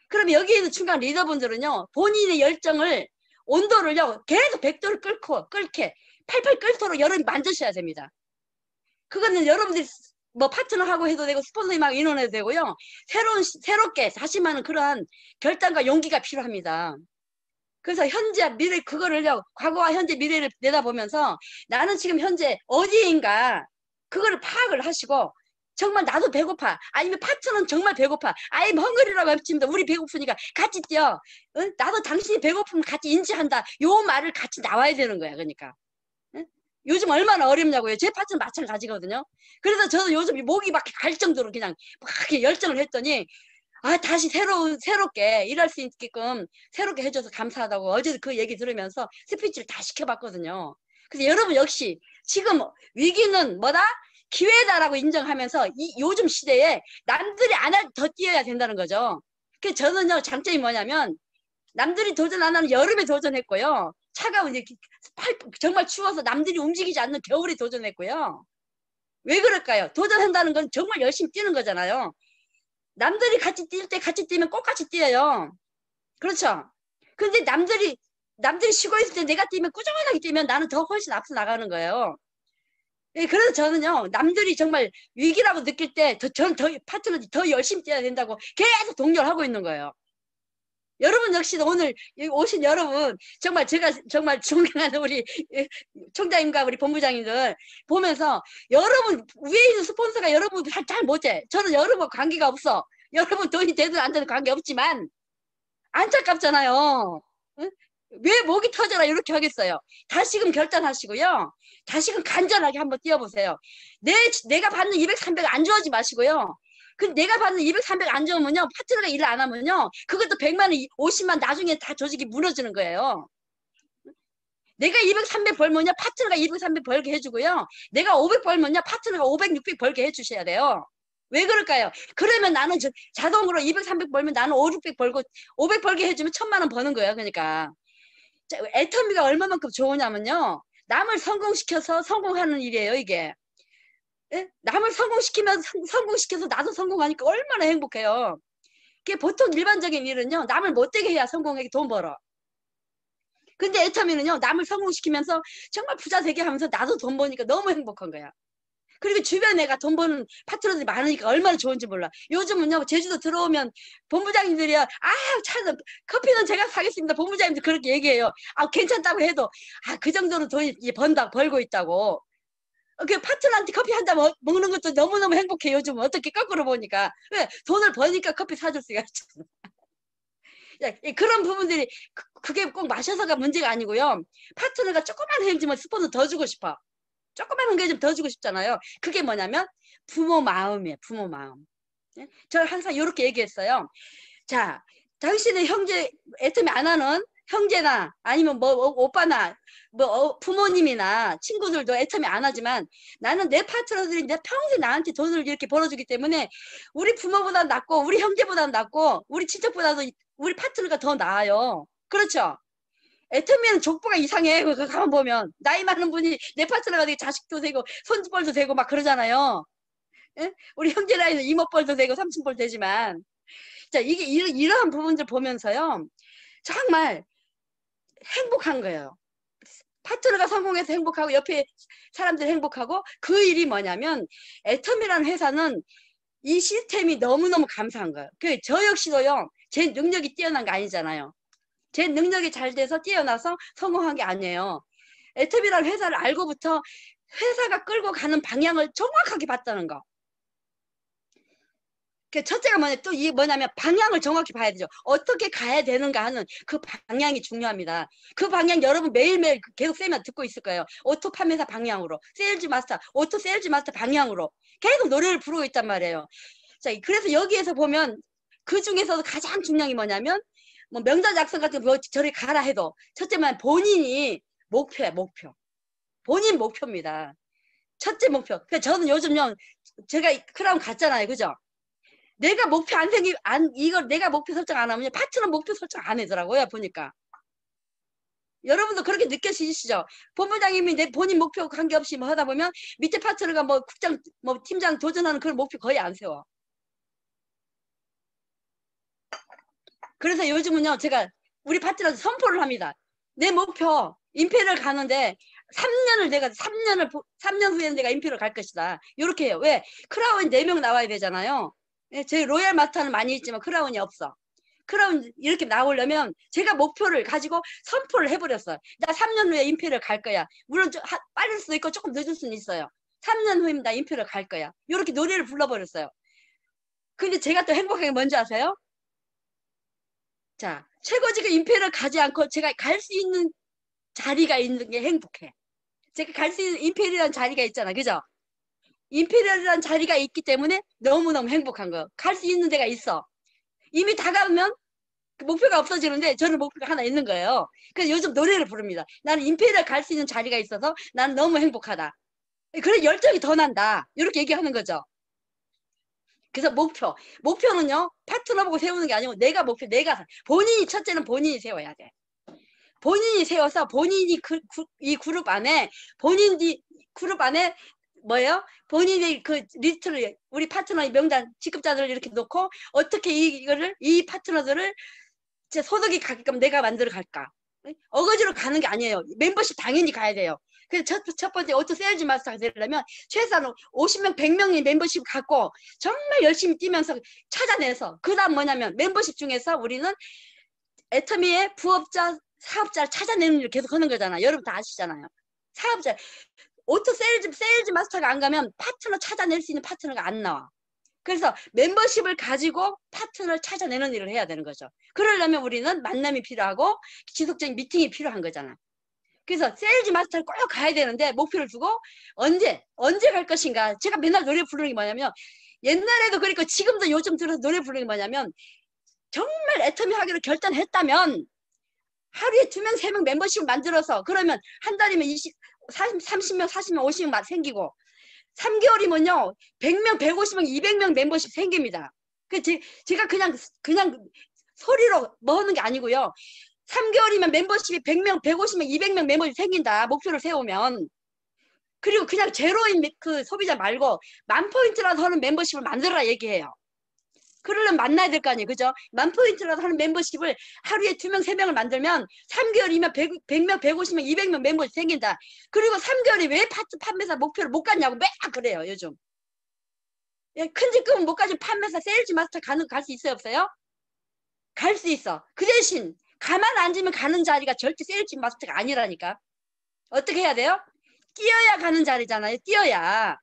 그러면 여기에도 중간 리더분들은요, 본인의 열정을, 온도를요, 계속 100도를 끓게 팔팔 끓도록 여러분이 만드셔야 됩니다. 그거는 여러분들이 뭐 파트너하고 해도 되고 스폰서님하고 인원해도 되고요, 새롭게 다시마는 그러한 결단과 용기가 필요합니다. 그래서 현재 미래, 그거를요, 과거와 현재 미래를 내다보면서 나는 지금 현재 어디인가, 그거를 파악을 하시고, 정말 나도 배고파, 아니면 파트너는 정말 배고파, I'm hungry라고 합니다. 우리 배고프니까 같이 뛰어. 응? 나도 당신이 배고프면 같이 인지한다. 요 말을 같이 나와야 되는 거야. 그러니까. 응? 요즘 얼마나 어렵냐고요. 제 파트는 마찬가지거든요. 그래서 저도 요즘 목이 막 갈 정도로 그냥 막 열정을 했더니, 다시 새롭게 일할 수 있게끔 새롭게 해줘서 감사하다고 어제도 그 얘기 들으면서 스피치를 다 시켜봤거든요. 그래서 여러분 역시 지금 위기는 뭐다? 기회다라고 인정하면서 요즘 시대에 남들이 안 할 더 뛰어야 된다는 거죠. 그래서 저는요, 장점이 뭐냐면, 남들이 도전 안 하는 여름에 도전했고요, 차가운 정말 추워서 남들이 움직이지 않는 겨울에 도전했고요. 왜 그럴까요? 도전한다는 건 정말 열심히 뛰는 거잖아요. 남들이 같이 뛸 때 같이 뛰면 꼭 같이 뛰어요. 그렇죠? 근데 남들이 쉬고 있을 때 내가 뛰면 꾸준하게 뛰면 나는 더 훨씬 앞서 나가는 거예요. 예, 그래서 저는요, 남들이 정말 위기라고 느낄 때 저는 파트너들이 더 열심히 뛰어야 된다고 계속 독려를 하고 있는 거예요. 여러분 역시도 오늘 오신 여러분, 정말 제가 정말 존경하는 우리 총장님과 우리 본부장님들 보면서, 여러분 위에 있는 스폰서가 여러분 잘 못해. 저는 여러분 관계가 없어. 여러분 돈이 되든 안 되든 관계 없지만 안타깝잖아요. 응? 왜 목이 터져라 이렇게 하겠어요. 다시금 결단하시고요, 다시금 간절하게 한번 뛰어보세요. 내가 받는 200, 300 안 좋아하지 마시고요. 내가 받는 200, 300 안 좋으면요, 파트너가 일을 안 하면요, 그것도 100만 원, 50만 나중에 다 조직이 무너지는 거예요. 내가 200, 300 벌면요, 파트너가 200, 300 벌게 해주고요, 내가 500 벌면요, 파트너가 500, 600 벌게 해주셔야 돼요. 왜 그럴까요? 그러면 나는 자동으로 200, 300 벌면 나는 5, 600 벌고 500 벌게 해주면 1000만 원 버는 거예요. 그러니까 애터미가 얼마만큼 좋으냐면요, 남을 성공시켜서 성공하는 일이에요, 이게. 예? 남을 성공시켜서 나도 성공하니까 얼마나 행복해요. 그게 보통 일반적인 일은요, 남을 못되게 해야 성공하게 돈 벌어. 근데 애터미는요, 남을 성공시키면서 정말 부자 되게 하면서 나도 돈 버니까 너무 행복한 거야. 그리고 주변에 내가 돈 버는 파트너들이 많으니까 얼마나 좋은지 몰라. 요즘은요, 제주도 들어오면 본부장님들이요, 참, 커피는 제가 사겠습니다. 본부장님들 그렇게 얘기해요. 괜찮다고 해도, 그 정도는 돈이 벌고 있다고. 그 파트너한테 커피 한 잔 먹는 것도 너무너무 행복해. 요즘 어떻게 거꾸로 보니까. 왜? 돈을 버니까 커피 사줄 수가 있잖아. 그런 부분들이, 그게 꼭 마셔서가 문제가 아니고요, 파트너가 조그만 행지만 스폰서 더 주고 싶어. 조그만 게 좀 더 주고 싶잖아요. 그게 뭐냐면 부모 마음이에요. 부모 마음. 저는 항상 이렇게 얘기했어요. 자, 당신의 형제, 애터미 안 하는 형제나 아니면 뭐 오빠나 뭐 부모님이나 친구들도 애터미 안 하지만, 나는 내 파트너들이 이제 평생 나한테 돈을 이렇게 벌어주기 때문에 우리 부모보다 낫고 우리 형제보다 낫고 우리 친척보다도 우리 파트너가 더 나아요. 그렇죠? 애터미는 족보가 이상해. 그거 가만 보면 나이 많은 분이 내 파트너가 되게 자식도 되고 손주뻘도 되고 막 그러잖아요. 예? 우리 형제 나이는 이모뻘도 되고 삼촌뻘 되지만 자 이게 이러한 부분들 보면서요 정말 행복한 거예요. 파트너가 성공해서 행복하고 옆에 사람들 행복하고 그 일이 뭐냐면 애텀이라는 회사는 이 시스템이 너무너무 감사한 거예요. 저 역시도요 제 능력이 뛰어난 거 아니잖아요. 제 능력이 잘 돼서 뛰어나서 성공한 게 아니에요. 애텀이라는 회사를 알고부터 회사가 끌고 가는 방향을 정확하게 봤다는 거. 첫째가 또 이게 뭐냐면 방향을 정확히 봐야 되죠. 어떻게 가야 되는가 하는 그 방향이 중요합니다. 그 방향 여러분 매일매일 계속 쌤이 듣고 있을 거예요. 오토 판매사 방향으로, 세일즈 마스터, 오토 세일즈 마스터 방향으로 계속 노래를 부르고 있단 말이에요. 자, 그래서 여기에서 보면 그 중에서도 가장 중요한 게 뭐냐면 뭐 명단 작성 같은 거 저리 가라 해도 첫째만 본인이 목표야, 목표. 본인 목표입니다. 첫째 목표. 그래서 저는 요즘요, 제가 크라운 갔잖아요. 그죠? 내가 목표 이걸 내가 목표 설정 안 하면 파트너 목표 설정 안 하더라고요, 보니까. 여러분도 그렇게 느껴지시죠? 본부장님이 내 본인 목표 관계없이 뭐 하다 보면 밑에 파트너가 뭐 국장, 뭐 팀장 도전하는 그런 목표 거의 안 세워. 그래서 요즘은요, 제가 우리 파트너한테 선포를 합니다. 내 목표, 임페리얼 가는데 3년 후에는 내가 임페리얼 갈 것이다. 이렇게 해요. 왜? 크라운 4명 나와야 되잖아요. 저희 로얄 마스터는 많이 있지만 크라운이 없어. 크라운 이렇게 나오려면 제가 목표를 가지고 선포를 해버렸어요. 나 3년 후에 임페리얼 갈 거야. 물론 빠를 수도 있고 조금 늦을 수는 있어요. 3년 후에 나 임페리얼 갈 거야. 이렇게 노래를 불러버렸어요. 근데 제가 또 행복한 게 뭔지 아세요? 자, 최고지가 임페리얼 가지 않고 제가 갈 수 있는 자리가 있는 게 행복해. 제가 갈 수 있는 임페리얼이라는 자리가 있잖아. 그죠? 임페리얼이라는 자리가 있기 때문에 너무너무 행복한 거예요. 갈 수 있는 데가 있어. 이미 다가오면 목표가 없어지는데 저는 목표가 하나 있는 거예요. 그래서 요즘 노래를 부릅니다. 나는 임페리얼 갈 수 있는 자리가 있어서 난 너무 행복하다. 그래 열정이 더 난다. 이렇게 얘기하는 거죠. 그래서 목표는요 파트너 보고 세우는 게 아니고 내가 본인이 첫째는 본인이 세워야 돼. 본인이 세워서 본인이 이 그룹 안에 뭐예요? 본인의 그 리스트를 우리 파트너의 명단 직급자들을 이렇게 놓고 어떻게 이 파트너들을 제 소득이 가게끔 내가 만들어 갈까? 어거지로 가는 게 아니에요. 멤버십 당연히 가야 돼요. 그래서 첫 번째 오토 세일즈 마스터가 되려면 최소한 50명, 100명의 멤버십 갖고 정말 열심히 뛰면서 찾아내서 그 다음 뭐냐면 멤버십 중에서 우리는 애터미의 부업자, 사업자를 찾아내는 일을 계속 하는 거잖아요. 여러분 다 아시잖아요. 사업자. 오토 세일즈 마스터가 안 가면 파트너 찾아낼 수 있는 파트너가 안 나와. 그래서 멤버십을 가지고 파트너를 찾아내는 일을 해야 되는 거죠. 그러려면 우리는 만남이 필요하고 지속적인 미팅이 필요한 거잖아. 그래서 세일즈 마스터를 꼭 가야 되는데 목표를 두고 언제 갈 것인가. 제가 맨날 노래 부르는 게 뭐냐면 옛날에도 그랬고 지금도 요즘 들어서 노래 부르는 게 뭐냐면 정말 애터미 하기로 결단했다면 하루에 2명, 3명 멤버십을 만들어서 그러면 한 달이면 30명, 40명, 50명 생기고 3개월이면요 100명, 150명, 200명 멤버십 생깁니다. 제가 그냥 소리로 뭐 하는 게 아니고요. 3개월이면 멤버십이 100명, 150명, 200명 멤버십 생긴다. 목표를 세우면. 그리고 그냥 제로인 그 소비자 말고 10,000포인트라도 하는 멤버십을 만들어라 얘기해요. 그러려면 만나야 될 거 아니에요. 그죠? 10,000포인트라도 하는 멤버십을 하루에 2명, 3명을 만들면 3개월이면 100명, 150명, 200명 멤버십 생긴다. 그리고 3개월이 왜 판매사 목표를 못 갔냐고 매 그래요, 요즘. 큰 직급은 못 가지고 판매사, 세일즈 마스터 갈 수 있어요, 없어요? 갈 수 있어. 그 대신 가만 앉으면 가는 자리가 절대 세일즈 마스터가 아니라니까. 어떻게 해야 돼요? 뛰어야 가는 자리잖아요. 뛰어야.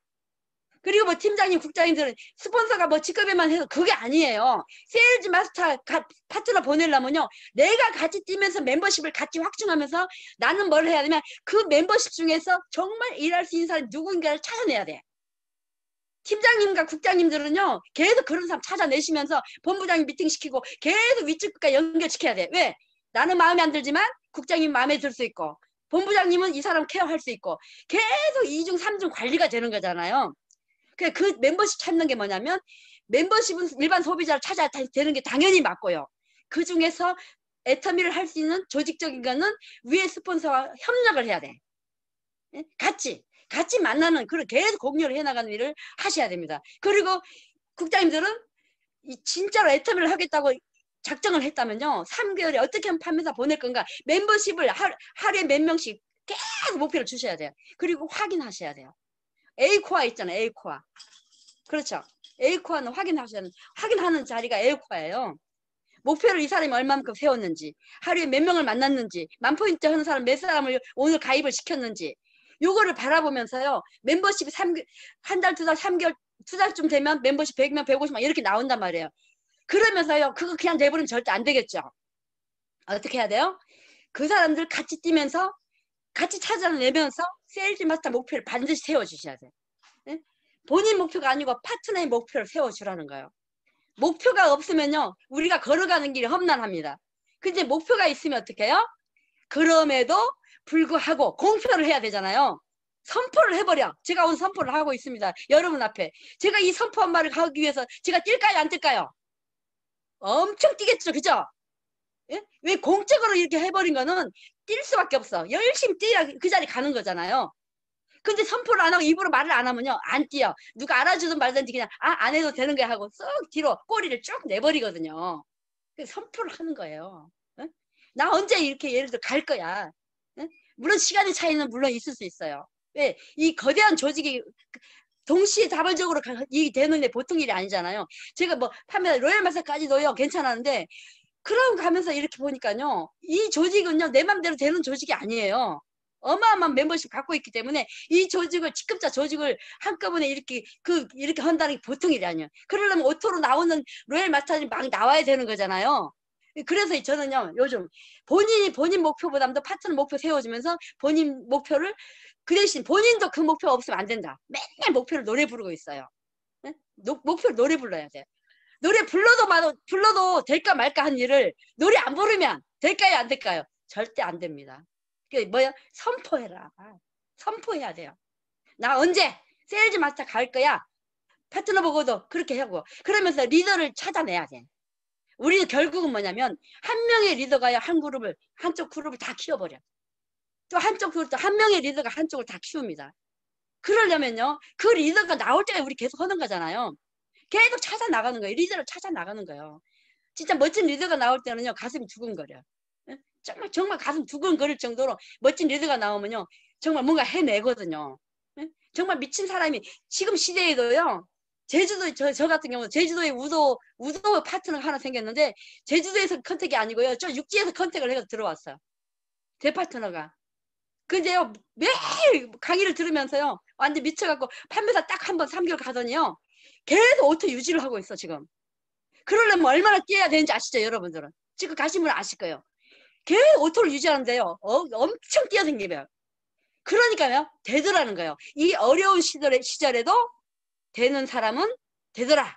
그리고 뭐 팀장님, 국장님들은 스폰서가 뭐 직급에만 해서 그게 아니에요. 세일즈 마스터 파트너 보내려면요. 내가 같이 뛰면서 멤버십을 같이 확충하면서 나는 뭘 해야 되면 그 멤버십 중에서 정말 일할 수 있는 사람이 누군가를 찾아내야 돼. 팀장님과 국장님들은요. 계속 그런 사람 찾아내시면서 본부장님 미팅시키고 계속 위쪽과 연결시켜야 돼. 왜? 나는 마음에 안 들지만 국장님 마음에 들 수 있고 본부장님은 이 사람 케어할 수 있고 계속 2중 3중 관리가 되는 거잖아요. 그 멤버십 찾는 게 뭐냐면 멤버십은 일반 소비자를 찾아야 되는 게 당연히 맞고요. 그 중에서 애터미를 할 수 있는 조직적인 거는 위에 스폰서와 협력을 해야 돼. 예? 같이 만나는 그런 계속 공유를 해나가는 일을 하셔야 됩니다. 그리고 국장님들은 진짜로 애터미를 하겠다고 작정을 했다면요. 3개월에 어떻게 하면 판매사 보낼 건가. 멤버십을 하루에 몇 명씩 계속 목표를 주셔야 돼요. 그리고 확인하셔야 돼요. A코어 있잖아요. A코어. 그렇죠. A코어는 확인하는 자리가 A코어예요. 목표를 이 사람이 얼마만큼 세웠는지, 하루에 몇 명을 만났는지, 만포인트 하는 사람 몇 사람을 오늘 가입을 시켰는지, 요거를 바라보면서요. 멤버십이 한 달, 두 달, 3개월, 두 달쯤 되면 멤버십 100명, 150명 이렇게 나온단 말이에요. 그러면서요. 그거 그냥 내버리면 절대 안 되겠죠. 어떻게 해야 돼요? 그 사람들 같이 뛰면서 같이 찾아내면서 세일즈 마스터 목표를 반드시 세워주셔야 돼요. 네? 본인 목표가 아니고 파트너의 목표를 세워주라는 거예요. 목표가 없으면요. 우리가 걸어가는 길이 험난합니다. 근데 목표가 있으면 어떻게 해요? 그럼에도 불구하고 공표를 해야 되잖아요. 선포를 해버려. 제가 오늘 선포를 하고 있습니다. 여러분 앞에. 제가 이 선포한 말을 하기 위해서 제가 뛸까요? 안 뛸까요? 엄청 뛰겠죠. 그죠? 예? 왜 공적으로 이렇게 해버린 거는 뛸 수밖에 없어. 열심히 뛰어야 그 자리 가는 거잖아요. 근데 선포를 안 하고 입으로 말을 안 하면요. 안 뛰어. 누가 알아주든 말든지 그냥 안 해도 되는 거야 하고 쏙 뒤로 꼬리를 쭉 내버리거든요. 선포를 하는 거예요. 예? 나 언제 이렇게 예를 들어 갈 거야. 예? 물론 시간의 차이는 물론 있을 수 있어요. 왜? 이 거대한 조직이 동시에 자발적으로 이 되는 게 보통 일이 아니잖아요. 제가 뭐 판매 로얄 마사까지도요 괜찮았는데 그럼 가면서 이렇게 보니까요. 이 조직은요 내 맘대로 되는 조직이 아니에요. 어마어마한 멤버십 갖고 있기 때문에 이 조직을 직급자 조직을 한꺼번에 이렇게 한다는 게 보통 일이 아니에요. 그러려면 오토로 나오는 로얄 마스터들이 막 나와야 되는 거잖아요. 그래서 저는요 요즘 본인 목표보다도 파트너 목표 세워주면서 본인 목표를 그 대신 본인도 그 목표가 없으면 안 된다. 맨날 목표를 노래 부르고 있어요. 네? 목표를 노래 불러야 돼요. 노래 불러도 될까 말까 한 일을 노래 안 부르면 될까요 안 될까요? 절대 안 됩니다. 그게 뭐야? 선포해라. 선포해야 돼요. 나 언제 세일즈 마스터 갈 거야. 파트너 보고도 그렇게 하고 그러면서 리더를 찾아내야 돼. 우리는 결국은 뭐냐면 한 명의 리더가요 한쪽 그룹을 다 키워버려. 또 한쪽 그룹도 한 명의 리더가 한쪽을 다 키웁니다. 그러려면요 그 리더가 나올 때까지 우리 계속 하는 거잖아요. 계속 찾아 나가는 거예요. 리더를 찾아 나가는 거예요. 진짜 멋진 리더가 나올 때는요 가슴이 두근거려. 정말 가슴 두근거릴 정도로 멋진 리더가 나오면요 정말 뭔가 해내거든요. 정말 미친 사람이 지금 시대에도요. 제주도 저 같은 경우는 제주도에 우도 파트너가 하나 생겼는데 제주도에서 컨택이 아니고요. 저 육지에서 컨택을 해서 들어왔어요. 제 파트너가. 근데요 매일 강의를 들으면서요 완전 미쳐갖고 판매사 딱 한 번 3개월 가더니요 계속 오토 유지를 하고 있어 지금. 그러려면 얼마나 뛰어야 되는지 아시죠 여러분들은? 지금 가신 분은 아실 거예요. 계속 오토를 유지하는데요 엄청 뛰어댕기면 그러니까요 되더라는 거예요. 이 어려운 시절에도 되는 사람은 되더라.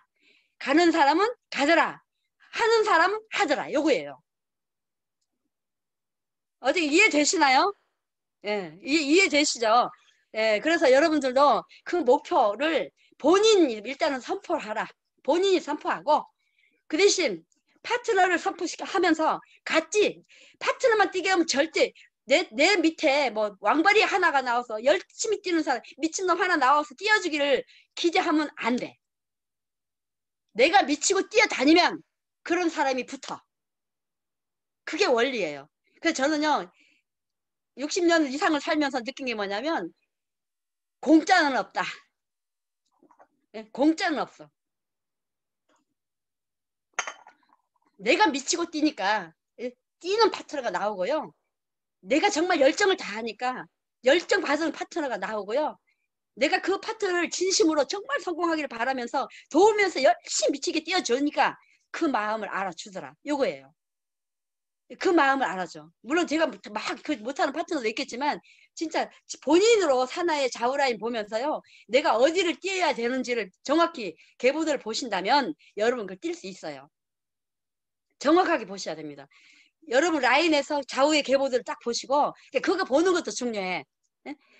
가는 사람은 가더라. 하는 사람은 하더라. 요거예요. 어떻게 이해되시나요? 예, 이해되시죠? 예, 그래서 여러분들도 그 목표를 본인이 일단은 선포를 하라. 본인이 선포하고 그 대신 파트너를 선포하면서 같이 파트너만 뛰게 하면 절대 내 밑에 뭐 왕발이 하나가 나와서 열심히 뛰는 사람 미친놈 하나 나와서 뛰어주기를 기대하면 안 돼. 내가 미치고 뛰어다니면 그런 사람이 붙어. 그게 원리예요. 그래서 저는요 60년 이상을 살면서 느낀 게 뭐냐면 공짜는 없다. 공짜는 없어. 내가 미치고 뛰니까 뛰는 파트너가 나오고요. 내가 정말 열정을 다하니까 열정 받은 파트너가 나오고요. 내가 그 파트너를 진심으로 정말 성공하기를 바라면서 도우면서 열심히 미치게 뛰어주니까 그 마음을 알아주더라. 요거예요. 그 마음을 알아줘. 물론 제가 막 못하는 파트너도 있겠지만 진짜 본인으로 사나의 좌우라인 보면서요. 내가 어디를 뛰어야 되는지를 정확히 계보들을 보신다면 여러분 그걸 뛸 수 있어요. 정확하게 보셔야 됩니다. 여러분 라인에서 좌우의 계보들을 딱 보시고 그거 보는 것도 중요해.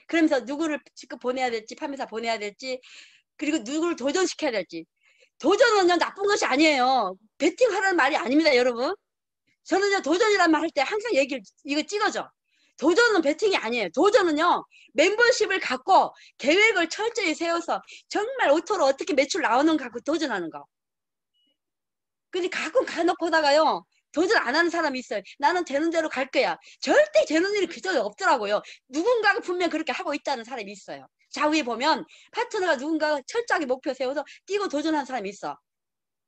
그러면서 누구를 직접 보내야 될지 판매사 보내야 될지 그리고 누구를 도전시켜야 될지. 도전은요 나쁜 것이 아니에요. 배팅하라는 말이 아닙니다 여러분. 저는요, 도전이란 말 할 때 항상 얘기를, 이거 찍어줘. 도전은 배팅이 아니에요. 도전은요, 멤버십을 갖고 계획을 철저히 세워서 정말 오토로 어떻게 매출 나오는 거 갖고 도전하는 거. 근데 가끔 간혹 보다가요, 도전 안 하는 사람이 있어요. 나는 되는 대로 갈 거야. 절대 되는 일이 그저 없더라고요. 누군가가 분명 그렇게 하고 있다는 사람이 있어요. 좌우에 보면 파트너가 누군가 철저하게 목표 세워서 뛰고 도전하는 사람이 있어.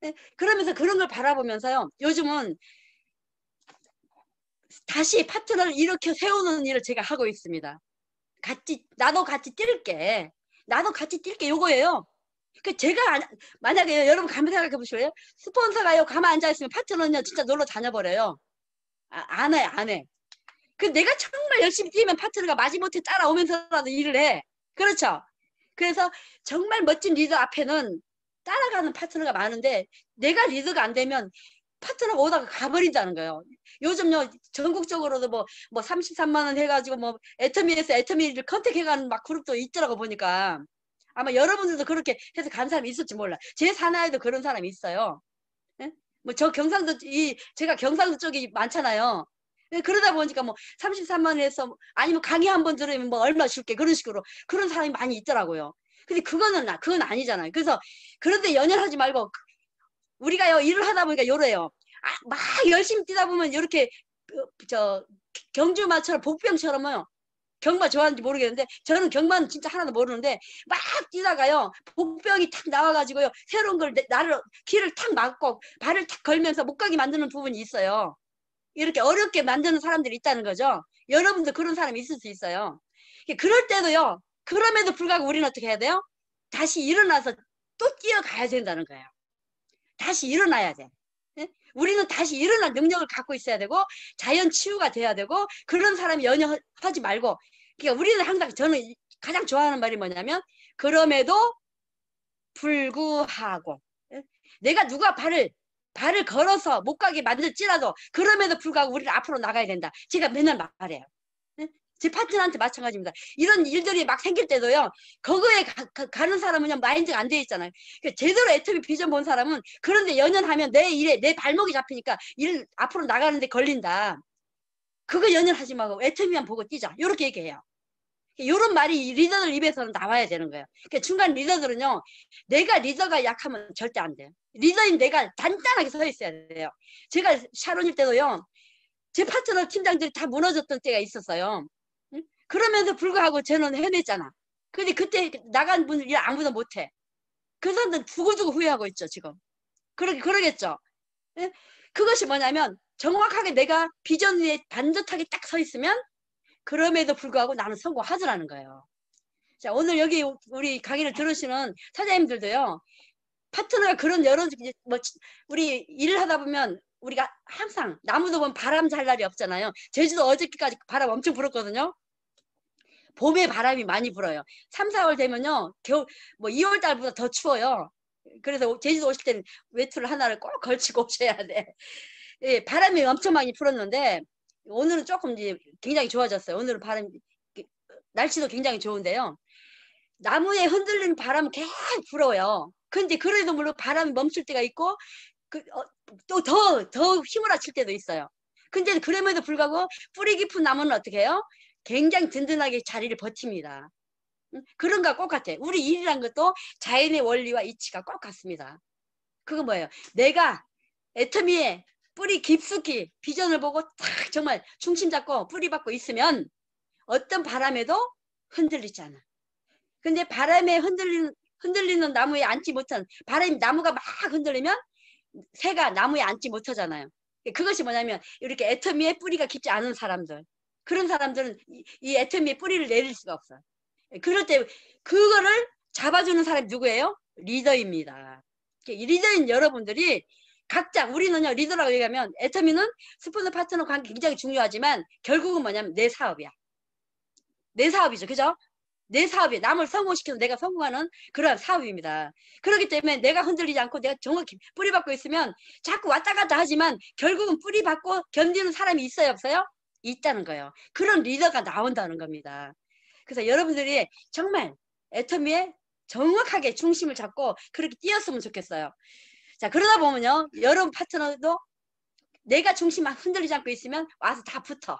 네? 그러면서 그런 걸 바라보면서요, 요즘은 다시 파트너를 일으켜 세우는 일을 제가 하고 있습니다. 나도 같이 뛸게. 나도 같이 뛸게. 요거예요. 그 제가 만약에 여러분 가만 생각해 보실래요? 스폰서가요 가만 앉아 있으면 파트너는요 진짜 놀러 다녀버려요. 안 해. 그 내가 정말 열심히 뛰면 파트너가 마지못해 따라오면서라도 일을 해. 그렇죠? 그래서 정말 멋진 리더 앞에는 따라가는 파트너가 많은데 내가 리더가 안 되면 파트너가 오다가 가버린다는 거예요. 요즘요 전국적으로도 뭐 33만 원 해가지고 뭐 애터미에서 애터미를 컨택해가는 막 그룹도 있더라고 보니까. 아마 여러분들도 그렇게 해서 간 사람이 있을지 몰라. 제 사나이도 그런 사람이 있어요. 예? 뭐 저 경상도 제가 경상도 쪽이 많잖아요. 예, 그러다 보니까 뭐 33만 원 해서 아니면 강의 한 번 들으면 뭐 얼마 줄게 그런 식으로 그런 사람이 많이 있더라고요. 근데 그건 아니잖아요. 그래서 그런데 연연하지 말고 우리가요 일을 하다 보니까 요래요. 막 열심히 뛰다 보면 이렇게 저 경주마처럼 복병처럼요. 경마 좋아하는지 모르겠는데 저는 경마는 진짜 하나도 모르는데 막 뛰다가요 복병이 탁 나와가지고요 새로운 걸 나를 길을 탁 막고 발을 탁 걸면서 못 가게 만드는 부분이 있어요. 이렇게 어렵게 만드는 사람들이 있다는 거죠. 여러분도 그런 사람이 있을 수 있어요. 그럴 때도요 그럼에도 불구하고 우리는 어떻게 해야 돼요? 다시 일어나서 또 뛰어가야 된다는 거예요. 다시 일어나야 돼. 우리는 다시 일어날 능력을 갖고 있어야 되고 자연 치유가 돼야 되고 그런 사람이 연연하지 말고 그러니까 우리는 항상 저는 가장 좋아하는 말이 뭐냐면 그럼에도 불구하고 내가 누가 발을 걸어서 못 가게 만들지라도 그럼에도 불구하고 우리는 앞으로 나가야 된다. 제가 맨날 말해요. 제 파트너한테 마찬가지입니다. 이런 일들이 막 생길 때도요. 거기에 가는 사람은 마인드가 안 돼 있잖아요. 그러니까 제대로 애터미 비전 본 사람은 그런데 연연하면 내 일에 내 발목이 잡히니까 일 앞으로 나가는데 걸린다. 그거 연연하지 말고 애터미만 보고 뛰자. 이렇게 얘기해요. 이런 말이 리더들 입에서는 나와야 되는 거예요. 그러니까 중간 리더들은요. 내가 리더가 약하면 절대 안 돼요. 리더인 내가 단단하게 서 있어야 돼요. 제가 샤론일 때도요. 제 파트너 팀장들이 다 무너졌던 때가 있었어요. 그러면서 불구하고 저는 해냈잖아. 근데 그때 나간 분들 아무도 못해. 그 사람들은 두고두고 후회하고 있죠, 지금. 그러겠죠. 예? 그것이 뭐냐면 정확하게 내가 비전 위에 반듯하게 딱 서 있으면 그럼에도 불구하고 나는 성공하더라는 거예요. 자, 오늘 여기 우리 강의를 들으시는 사장님들도요. 파트너가 그런 여러 우리 일을 하다 보면 우리가 항상 나무도 보면 바람 잘 날이 없잖아요. 제주도 어저께까지 바람 엄청 불었거든요. 봄에 바람이 많이 불어요. 3, 4월 되면요. 겨울, 2월 달보다 더 추워요. 그래서 제주도 오실 때는 외투를 하나를 꼭 걸치고 오셔야 돼. 예, 바람이 엄청 많이 불었는데, 오늘은 조금 이제 굉장히 좋아졌어요. 오늘은 날씨도 굉장히 좋은데요. 나무에 흔들리는 바람은 계속 불어요. 근데 그래도 물론 바람이 멈출 때가 있고, 또 더 휘몰아칠 때도 있어요. 근데 그럼에도 불구하고 뿌리 깊은 나무는 어떻게 해요? 굉장히 든든하게 자리를 버팁니다. 그런 거 똑같아. 우리 일이란 것도 자연의 원리와 이치가 꼭 같습니다. 그건 뭐예요? 내가 애터미에 뿌리 깊숙이 비전을 보고 딱 정말 중심 잡고 뿌리 받고 있으면 어떤 바람에도 흔들리지 않아. 근데 바람에 흔들리는 나무에 앉지 못한 나무가 막 흔들리면 새가 나무에 앉지 못하잖아요. 그것이 뭐냐면 이렇게 애터미에 뿌리가 깊지 않은 사람들 그런 사람들은 이 애터미에 뿌리를 내릴 수가 없어요. 그럴 때 그거를 잡아주는 사람이 누구예요? 리더입니다. 리더인 여러분들이 각자 우리는요 리더라고 얘기하면 애터미는 스폰서 파트너 관계 굉장히 중요하지만 결국은 뭐냐면 내 사업이야. 내 사업이죠. 그죠? 내 사업이 남을 성공시켜서 내가 성공하는 그런 사업입니다. 그렇기 때문에 내가 흔들리지 않고 내가 정확히 뿌리 받고 있으면 자꾸 왔다 갔다 하지만 결국은 뿌리 받고 견디는 사람이 있어요 없어요? 있다는 거예요. 그런 리더가 나온다는 겁니다. 그래서 여러분들이 정말 애터미에 정확하게 중심을 잡고 그렇게 뛰었으면 좋겠어요. 자, 그러다 보면요. 여러분 파트너도 내가 중심만 흔들리지 않고 있으면 와서 다 붙어.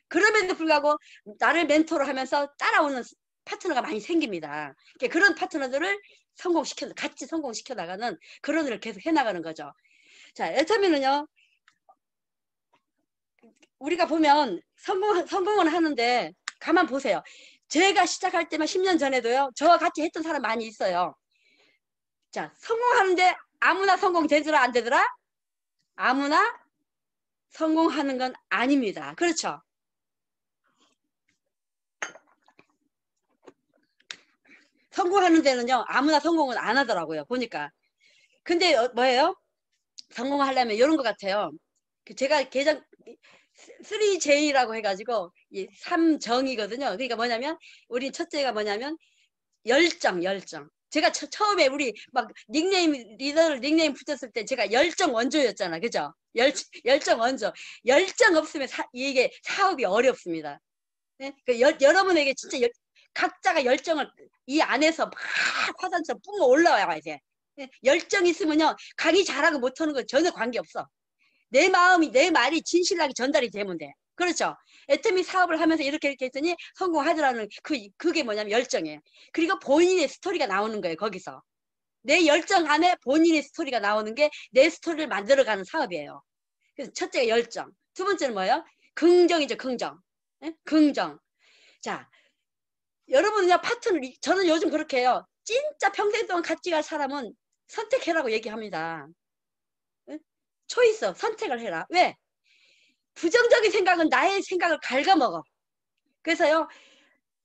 그럼에도 불구하고 나를 멘토로 하면서 따라오는 파트너가 많이 생깁니다. 그런 파트너들을 같이 성공시켜 나가는 그런 일을 계속 해나가는 거죠. 자, 애터미는요, 우리가 보면 성공은 하는데 가만 보세요. 제가 시작할 때만 10년 전에도요, 저와 같이 했던 사람 많이 있어요. 자, 성공하는데 아무나 성공되더라 안 되더라? 아무나 성공하는 건 아닙니다. 그렇죠? 성공하는 데는요, 아무나 성공은 안 하더라고요. 보니까. 근데 뭐예요? 성공하려면 이런 것 같아요. 제가 계정 3J라고 해가지고 3정이거든요. 그러니까 뭐냐면 우리 첫째가 뭐냐면 열정. 제가 처음에 우리 막 리더를 닉네임 붙였을 때 제가 열정 원조였잖아. 그죠? 열정 원조. 열정 없으면 이게 사업이 어렵습니다. 네? 여러분에게 진짜 각자가 열정을 이 안에서 막 화산처럼 뿜어 올라와야 돼. 네? 열정 있으면요, 강의 잘하고 못하는 건 전혀 관계없어. 내 말이 진실하게 전달이 되면 돼. 그렇죠? 애터미 사업을 하면서 이렇게 했더니 성공하더라는 그게 뭐냐면 열정이에요. 그리고 본인의 스토리가 나오는 거예요. 거기서 내 열정 안에 본인의 스토리가 나오는 게 내 스토리를 만들어가는 사업이에요. 그래서 첫째가 열정, 두 번째는 뭐예요? 긍정이죠. 긍정. 네? 긍정. 자, 여러분은요, 저는 요즘 그렇게 해요. 진짜 평생 동안 같이 갈 사람은 선택해라고 얘기합니다. 초이스, 선택을 해라. 왜? 부정적인 생각은 나의 생각을 갉아먹어. 그래서요,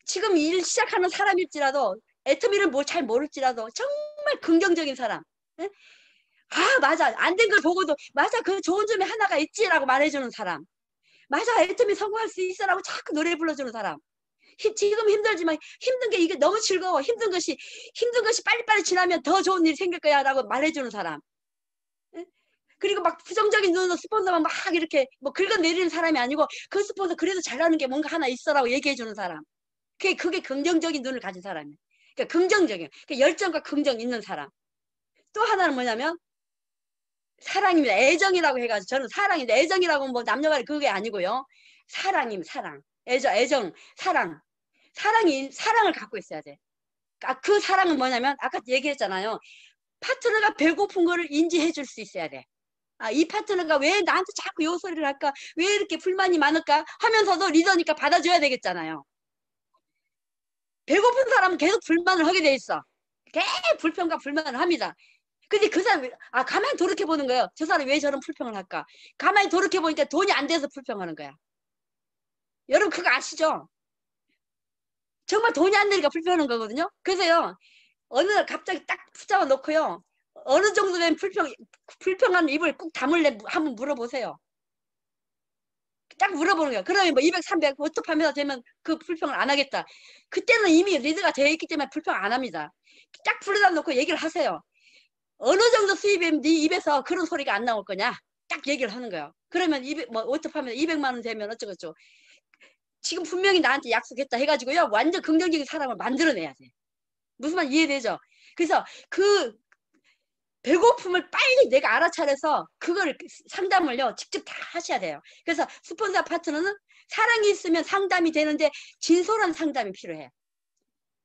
지금 일 시작하는 사람일지라도, 애터미를 잘 모를지라도, 정말 긍정적인 사람. 네? 아, 맞아. 안 된 걸 보고도, 맞아. 그 좋은 점이 하나가 있지라고 말해주는 사람. 맞아. 애터미 성공할 수 있어라고 자꾸 노래 불러주는 사람. 지금 힘들지만 힘든 게 이게 너무 즐거워. 힘든 것이 빨리빨리 지나면 더 좋은 일이 생길 거야 라고 말해주는 사람. 그리고 막 부정적인 눈으로 스폰서만 막 이렇게 뭐 긁어내리는 사람이 아니고 그 스폰서 그래도 잘하는 게 뭔가 하나 있어라고 얘기해주는 사람. 그게 긍정적인 눈을 가진 사람이에요. 그러니까 긍정적인, 그러니까 열정과 긍정 있는 사람. 또 하나는 뭐냐면 사랑입니다. 애정이라고 해가지고 저는 사랑인데, 애정이라고 뭐 남녀간에 그게 아니고요. 사랑입니다. 사랑. 애정, 사랑. 사랑을 갖고 있어야 돼. 그 사랑은 뭐냐면 아까 얘기했잖아요. 파트너가 배고픈 거를 인지해 줄 수 있어야 돼. 이 파트너가 왜 나한테 자꾸 요 소리를 할까? 왜 이렇게 불만이 많을까? 하면서도 리더니까 받아줘야 되겠잖아요. 배고픈 사람은 계속 불만을 하게 돼 있어. 계속 불평과 불만을 합니다. 근데 그 사람이 가만히 돌이켜보는 거예요. 저 사람이 왜 저런 불평을 할까? 가만히 돌이켜보니까 돈이 안 돼서 불평하는 거야. 여러분 그거 아시죠? 정말 돈이 안 되니까 불평하는 거거든요. 그래서요, 어느 날 갑자기 딱 붙잡아 놓고요, 어느 정도 된 불평한 입을 꾹 다물래 한번 물어보세요. 딱 물어보는 거예요. 그러면 뭐 200, 300 워터파면서 되면 그 불평을 안 하겠다. 그때는 이미 리드가 되어 있기 때문에 불평 안 합니다. 딱 불러다 놓고 얘기를 하세요. 어느 정도 수입이면 네 입에서 그런 소리가 안 나올 거냐? 딱 얘기를 하는 거예요. 그러면 워터파면서 200만 원 되면 어쩌고저쩌고. 지금 분명히 나한테 약속했다 해가지고요, 완전 긍정적인 사람을 만들어내야 돼. 무슨 말 이해되죠? 그래서 그 배고픔을 빨리 내가 알아차려서 그거를 상담을요 직접 다 하셔야 돼요. 그래서 스폰서 파트너는 사랑이 있으면 상담이 되는데 진솔한 상담이 필요해.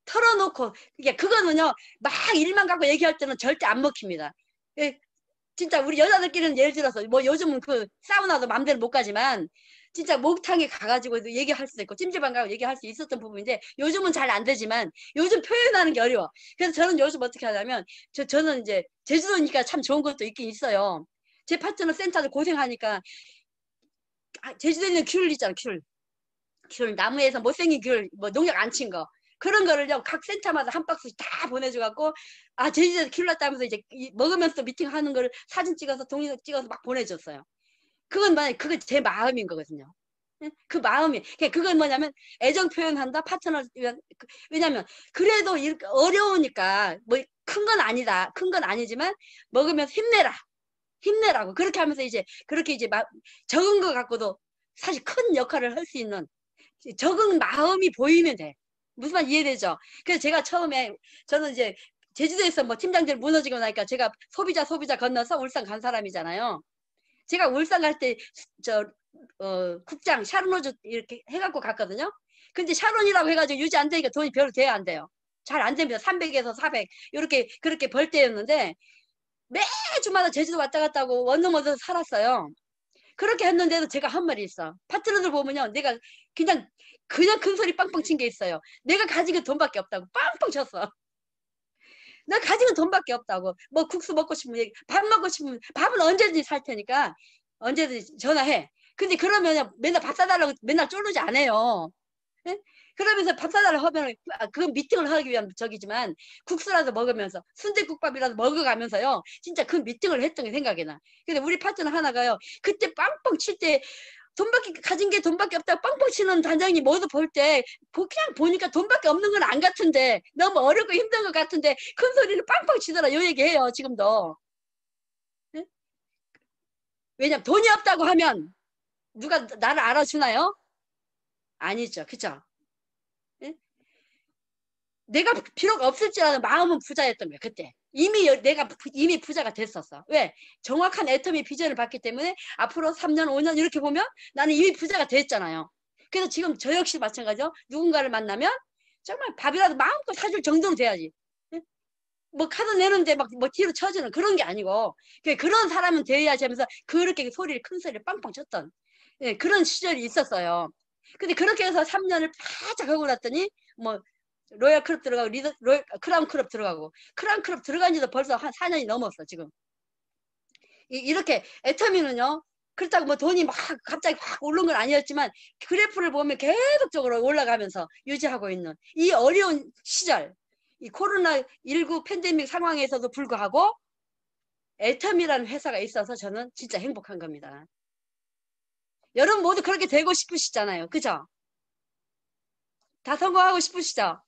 털어놓고, 그거는요 막 일만 갖고 얘기할 때는 절대 안 먹힙니다. 진짜 우리 여자들끼리는 예를 들어서 뭐 요즘은 그 사우나도 맘대로 못 가지만 진짜 목탕에 가가지고 얘기할 수도 있고 찜질방 가고 얘기할 수 있었던 부분인데 요즘은 잘 안 되지만 요즘 표현하는 게 어려워. 그래서 저는 요즘 어떻게 하냐면 저는 이제 제주도니까 참 좋은 것도 있긴 있어요. 제 파트너 센터들 고생하니까 제주도에 있는 귤 있잖아. 귤 나무에서 못생긴 귤 뭐 농약 안 친 거 그런 거를요 각 센터마다 한 박스씩 다 보내줘갖고 제주도에서 귤 났다면서 이제 먹으면서 미팅하는 거를 사진 찍어서 동영상 찍어서 막 보내줬어요. 그건 제 마음인 거거든요. 그 마음이. 그건 뭐냐면 애정 표현한다, 파트너. 왜냐면 그래도 이렇게 어려우니까 뭐 큰 건 아니다. 큰 건 아니지만 먹으면서 힘내라고. 그렇게 하면서 그렇게 적은 거 갖고도 사실 큰 역할을 할 수 있는 적은 마음이 보이면 돼. 무슨 말 이해되죠? 그래서 제가 처음에 저는 이제 제주도에서 뭐 팀장들 무너지고 나니까 제가 소비자 건너서 울산 간 사람이잖아요. 제가 울산 갈 때 국장 샤론호주 이렇게 해갖고 갔거든요. 근데 샤론이라고 해가지고 유지 안 되니까 돈이 별로 돼야 안 돼요. 잘 안 됩니다. 300에서 400 이렇게 그렇게 벌 때였는데 매주마다 제주도 왔다 갔다 하고 원룸 얻어서 살았어요. 그렇게 했는데도 제가 한 말이 있어. 파트너들 보면요, 내가 그냥 큰 소리 빵빵 친 게 있어요. 내가 가진 게 돈밖에 없다고 빵빵 쳤어. 내가 가진 건 돈밖에 없다고. 뭐 국수 먹고 싶으면 밥 먹고 싶으면 밥은 언제든지 살 테니까 언제든지 전화해. 근데 그러면 맨날 밥 사달라고 맨날 쫄르지 않아요. 예? 그러면서 밥 사달라고 하면 그 미팅을 하기 위한 적이지만 국수라도 먹으면서 순댓국밥이라도 먹어가면서요. 진짜 그 미팅을 했던 게 생각이 나. 근데 우리 파트너 하나가요. 그때 빵빵 칠 때 돈밖에 가진 게 돈밖에 없다고 빵빵 치는 단장님 모두 볼 때 그냥 보니까 돈밖에 없는 건 안 같은데 너무 어렵고 힘든 것 같은데 큰 소리를 빵빵 치더라. 요 얘기해요. 지금도. 예? 왜냐면 돈이 없다고 하면 누가 나를 알아주나요? 아니죠. 그죠? 예? 내가 비록 없을지라도 마음은 부자였던 거야. 그때 내가 이미 부자가 됐었어. 왜? 정확한 애터미 비전을 봤기 때문에 앞으로 3년 5년 이렇게 보면 나는 이미 부자가 됐잖아요. 그래서 지금 저 역시 마찬가지죠. 누군가를 만나면 정말 밥이라도 마음껏 사줄 정도로 돼야지. 예? 뭐 카드 내는데 막 뭐 뒤로 쳐주는 그런 게 아니고 그런 사람은 돼야지 하면서 그렇게 큰 소리를 빵빵 쳤던 그런 시절이 있었어요. 근데 그렇게 해서 3년을 바짝 하고 났더니 뭐 로얄 클럽 들어가고 크라운 클럽 들어가고 크라운 클럽 들어간 지도 벌써 한 4년이 넘었어 지금. 이렇게 애터미는요. 그렇다고 뭐 돈이 막 갑자기 확 오른 건 아니었지만 그래프를 보면 계속적으로 올라가면서 유지하고 있는 이 어려운 시절, 이 코로나19 팬데믹 상황에서도 불구하고 애터미라는 회사가 있어서 저는 진짜 행복한 겁니다. 여러분 모두 그렇게 되고 싶으시잖아요. 그죠? 다 성공하고 싶으시죠?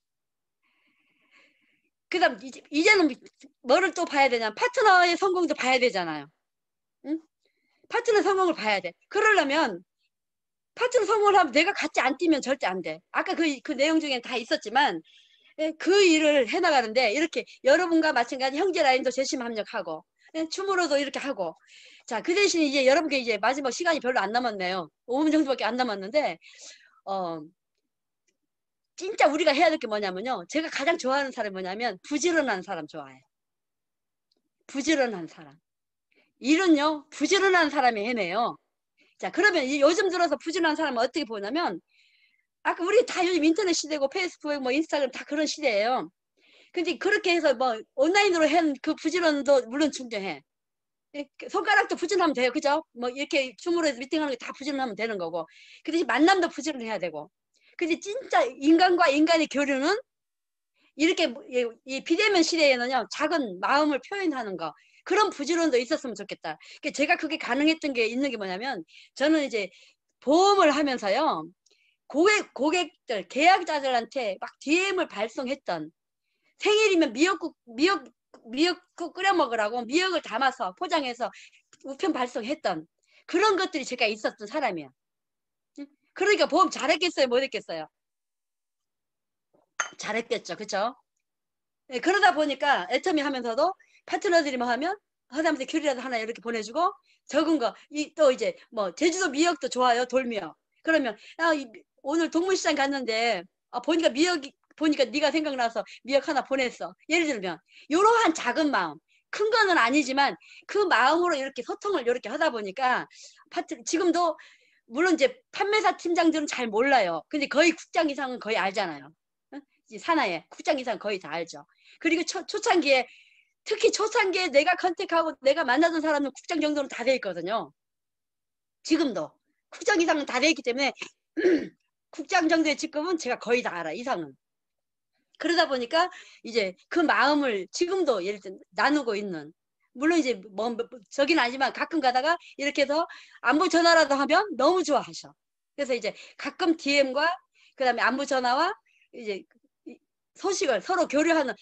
그 다음 이제는 뭐를 또 봐야 되냐. 파트너의 성공도 봐야 되잖아요. 응? 파트너 성공을 봐야 돼. 그러려면 파트너 성공을 하면 내가 같이 안 뛰면 절대 안 돼. 아까 그 내용 중에 다 있었지만 그 일을 해나가는데 이렇게 여러분과 마찬가지 형제 라인도 재심 합력하고 춤으로도 이렇게 하고 자, 그 대신 이제 여러분께 이제 마지막 시간이 별로 안 남았네요. 5분 정도밖에 안 남았는데 진짜 우리가 해야 될 게 뭐냐면요. 제가 가장 좋아하는 사람이 뭐냐면 부지런한 사람 좋아해요. 부지런한 사람. 일은요. 부지런한 사람이 해내요. 자, 그러면 요즘 들어서 부지런한 사람은 어떻게 보냐면 아까 우리 다 요즘 인터넷 시대고 페이스북 뭐 인스타그램 다 그런 시대예요. 근데 그렇게 해서 뭐 온라인으로 한 그 부지런도 물론 중요해. 손가락도 부지런하면 돼요. 그죠? 뭐 이렇게 줌으로 해서 미팅하는 게 다 부지런하면 되는 거고. 그 대신 만남도 부지런해야 되고. 근데 진짜 인간과 인간의 교류는 이렇게 이 비대면 시대에는요. 작은 마음을 표현하는 거. 그런 부지런도 있었으면 좋겠다. 제가 그게 가능했던 게 있는 게 뭐냐면 저는 이제 보험을 하면서요. 고객들, 계약자들한테 막 DM을 발송했던 생일이면 미역국 끓여 먹으라고 미역을 담아서 포장해서 우편 발송했던 그런 것들이 제가 있었던 사람이에요. 그러니까 보험 잘했겠어요? 못했겠어요? 잘했겠죠. 그쵸? 네, 그러다 보니까 애터미 하면서도 파트너들이 뭐 하면 하다못해 귤이라도 하나 이렇게 보내주고 적은 거 또 이제 뭐 제주도 미역도 좋아요. 돌미역. 그러면 오늘 동문시장 갔는데 보니까 네가 생각나서 미역 하나 보냈어. 예를 들면 이러한 작은 마음 큰 거는 아니지만 그 마음으로 이렇게 소통을 이렇게 하다 보니까 지금도 물론 이제 판매사 팀장들은 잘 몰라요. 근데 거의 국장 이상은 거의 알잖아요. 산하에 국장 이상 거의 다 알죠. 그리고 초창기에 특히 초창기에 내가 컨택하고 내가 만나던 사람은 국장 정도는 다 돼 있거든요. 지금도 국장 이상은 다 돼 있기 때문에 국장 정도의 직급은 제가 거의 다 알아. 이상은. 그러다 보니까 이제 그 마음을 지금도 예를 들어 나누고 있는 물론 이제 뭐 저긴 아니지만 가끔 가다가 이렇게 해서 안부 전화라도 하면 너무 좋아하셔. 그래서 이제 가끔 DM과 그다음에 안부 전화와 이제 소식을 서로 교류하는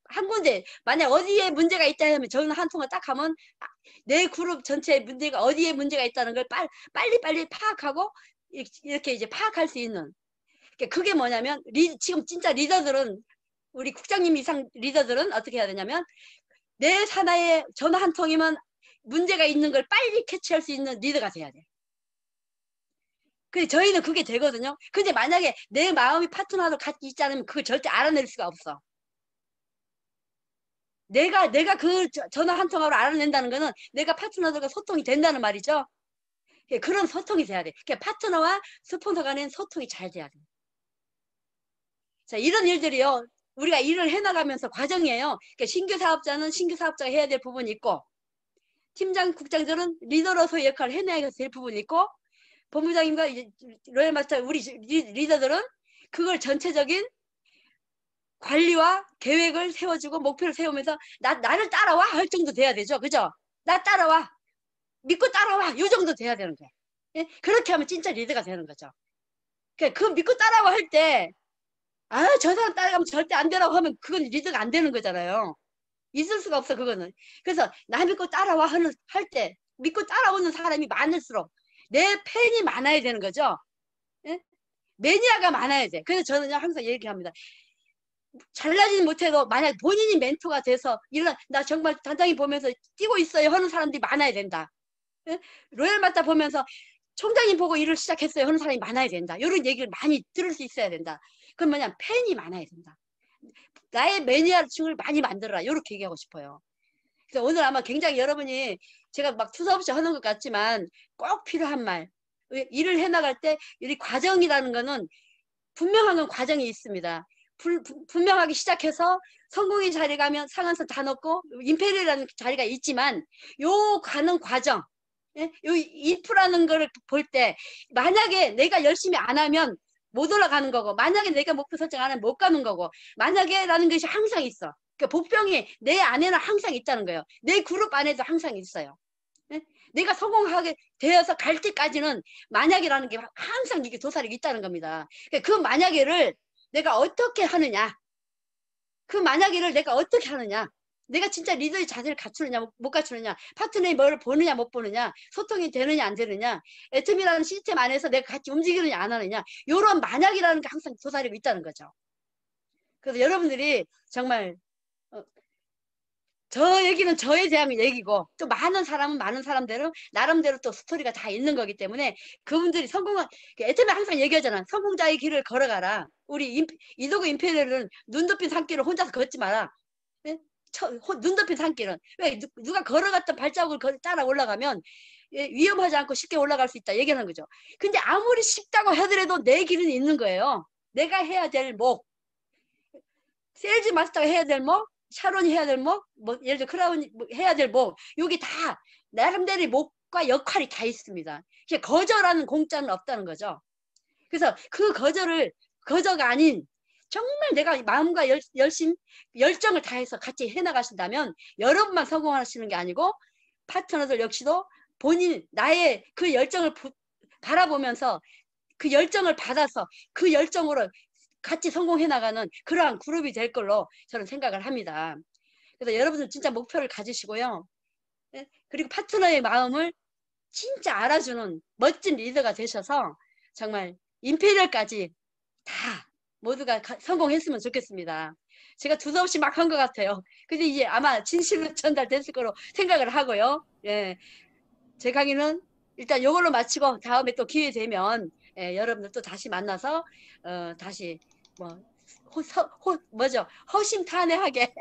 한 군데 만약 어디에 문제가 있다 하면 저는 한 통화 딱 하면 내 그룹 전체의 문제가 어디에 문제가 있다는 걸 빨리 파악하고 이렇게 이제 파악할 수 있는 그게 뭐냐면 지금 진짜 리더들은 우리 국장님 이상 리더들은 어떻게 해야 되냐면 내 산하에 전화 한 통이면 문제가 있는 걸 빨리 캐치할 수 있는 리더가 돼야 돼. 근데 저희는 그게 되거든요. 근데 만약에 내 마음이 파트너도 같이 있지 않으면 그걸 절대 알아낼 수가 없어. 내가 그 전화 한 통화로 알아낸다는 거는 내가 파트너들과 소통이 된다는 말이죠. 그런 소통이 돼야 돼. 그러니까 파트너와 스폰서 간의 소통이 잘 돼야 돼. 자, 이런 일들이요. 우리가 일을 해나가면서 과정이에요. 그러니까 신규 사업자는 신규 사업자가 해야 될 부분이 있고, 팀장, 국장들은 리더로서의 역할을 해내야 될 부분이 있고, 본부장님과 로열 마스터 우리 리더들은 그걸 전체적인 관리와 계획을 세워주고 목표를 세우면서 나를 따라와 할 정도 돼야 되죠. 그죠? 나 따라와. 믿고 따라와. 이 정도 돼야 되는 거야. 예? 그렇게 하면 진짜 리더가 되는 거죠. 그 믿고 따라와 할 때, 저 사람 따라가면 절대 안 되라고 하면 그건 리더가 안 되는 거잖아요. 있을 수가 없어, 그거는. 그래서 나 믿고 따라와 할 때, 믿고 따라오는 사람이 많을수록 내 팬이 많아야 되는 거죠. 예? 매니아가 많아야 돼. 그래서 저는 항상 얘기합니다. 잘나지는 못해도 만약 본인이 멘토가 돼서 나 정말 단장님 보면서 뛰고 있어요 하는 사람들이 많아야 된다. 예? 로열 마스터 보면서 총장님 보고 일을 시작했어요 하는 사람이 많아야 된다. 이런 얘기를 많이 들을 수 있어야 된다. 그럼 뭐냐, 팬이 많아야 된다. 나의 매니아층을 많이 만들어라. 이렇게 얘기하고 싶어요. 그래서 오늘 아마 굉장히 여러분이 제가 막 투서없이 하는 것 같지만 꼭 필요한 말. 일을 해나갈 때 이 과정이라는 거는 분명한 건 과정이 있습니다. 분명하게 시작해서 성공의 자리 가면 상한선 다 넣고 임페리얼이라는 자리가 있지만 요 가는 과정, 예? 요 인프라는 거를 볼 때 만약에 내가 열심히 안 하면 못 올라가는 거고, 만약에 내가 목표 설정 안 하면 못 가는 거고, 만약에라는 것이 항상 있어. 그러니까 복병이 내 안에는 항상 있다는 거예요. 내 그룹 안에도 항상 있어요. 예? 내가 성공하게 되어서 갈 때까지는 만약이라는 게 항상 이게 도사리가 있다는 겁니다. 그 만약에를 내가 어떻게 하느냐, 그 만약에를 내가 어떻게 하느냐, 내가 진짜 리더의 자세를 갖추느냐 못 갖추느냐, 파트너의 뭘 보느냐 못 보느냐, 소통이 되느냐 안 되느냐, 애텀이라는 시스템 안에서 내가 같이 움직이느냐 안 하느냐, 이런 만약이라는 게 항상 도사리고 있다는 거죠. 그래서 여러분들이 정말 저 얘기는 저에 대한 얘기고, 또 많은 사람은 많은 사람대로 나름대로 또 스토리가 다 있는 거기 때문에 그분들이 성공한, 애터미 항상 얘기하잖아. 성공자의 길을 걸어가라. 우리 이도구 임페리얼은 눈 덮인 산길을 혼자서 걷지 마라. 네? 눈 덮인 산길은 왜 누가 걸어갔던 발자국을 따라 올라가면 위험하지 않고 쉽게 올라갈 수 있다 얘기하는 거죠. 근데 아무리 쉽다고 하더라도 내 길은 있는 거예요. 내가 해야 될 목, 세일즈 마스터가 해야 될 목, 샤론이 해야 될 목, 예를 들어 크라운이 해야 될 목, 여기 다 나름대로의 목과 역할이 다 있습니다. 거저라는 공짜는 없다는 거죠. 그래서 그 거저가 아닌 정말 내가 마음과 열정을 다해서 같이 해나가신다면 여러분만 성공하시는 게 아니고 파트너들 역시도 본인 나의 그 열정을 바라보면서 그 열정을 받아서 그 열정으로 같이 성공해 나가는 그러한 그룹이 될 걸로 저는 생각을 합니다. 그래서 여러분들 진짜 목표를 가지시고요. 그리고 파트너의 마음을 진짜 알아주는 멋진 리더가 되셔서 정말 임페리얼까지 다 모두가 성공했으면 좋겠습니다. 제가 두서없이 막 한 것 같아요. 근데 이제 아마 진실로 전달됐을 거로 생각을 하고요. 예, 제 강의는 일단 이걸로 마치고 다음에 또 기회 되면 여러분들 또 다시 만나서 다시 허심탄회하게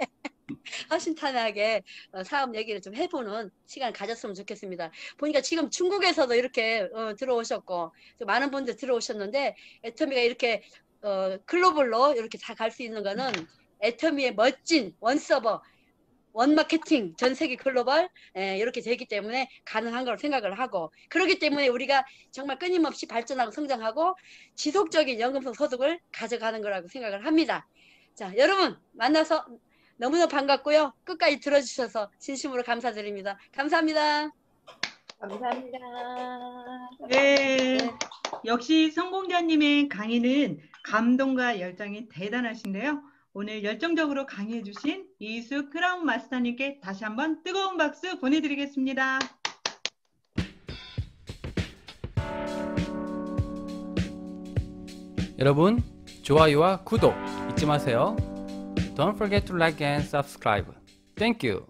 허심탄회하게 사업 얘기를 좀 해보는 시간을 가졌으면 좋겠습니다. 보니까 지금 중국에서도 이렇게 들어오셨고 또 많은 분들 들어오셨는데, 애터미가 이렇게 글로벌로 이렇게 다 갈 수 있는 거는 애터미의 멋진 원서버, 원마케팅, 전 세계 글로벌 이렇게 되기 때문에 가능한 걸 생각을 하고, 그렇기 때문에 우리가 정말 끊임없이 발전하고 성장하고 지속적인 연금성 소득을 가져가는 거라고 생각을 합니다. 자, 여러분 만나서 너무나 반갑고요. 끝까지 들어주셔서 진심으로 감사드립니다. 감사합니다.
감사합니다.
네. 역시 성공자님의 강의는 감동과 열정이 대단하신데요. 오늘 열정적으로 강의해주신 이수 크라운 마스터님께 다시 한번 뜨거운 박수 보내드리겠습니다.
여러분, 좋아요와 구독 잊지 마세요. Don't forget to like and subscribe. Thank you.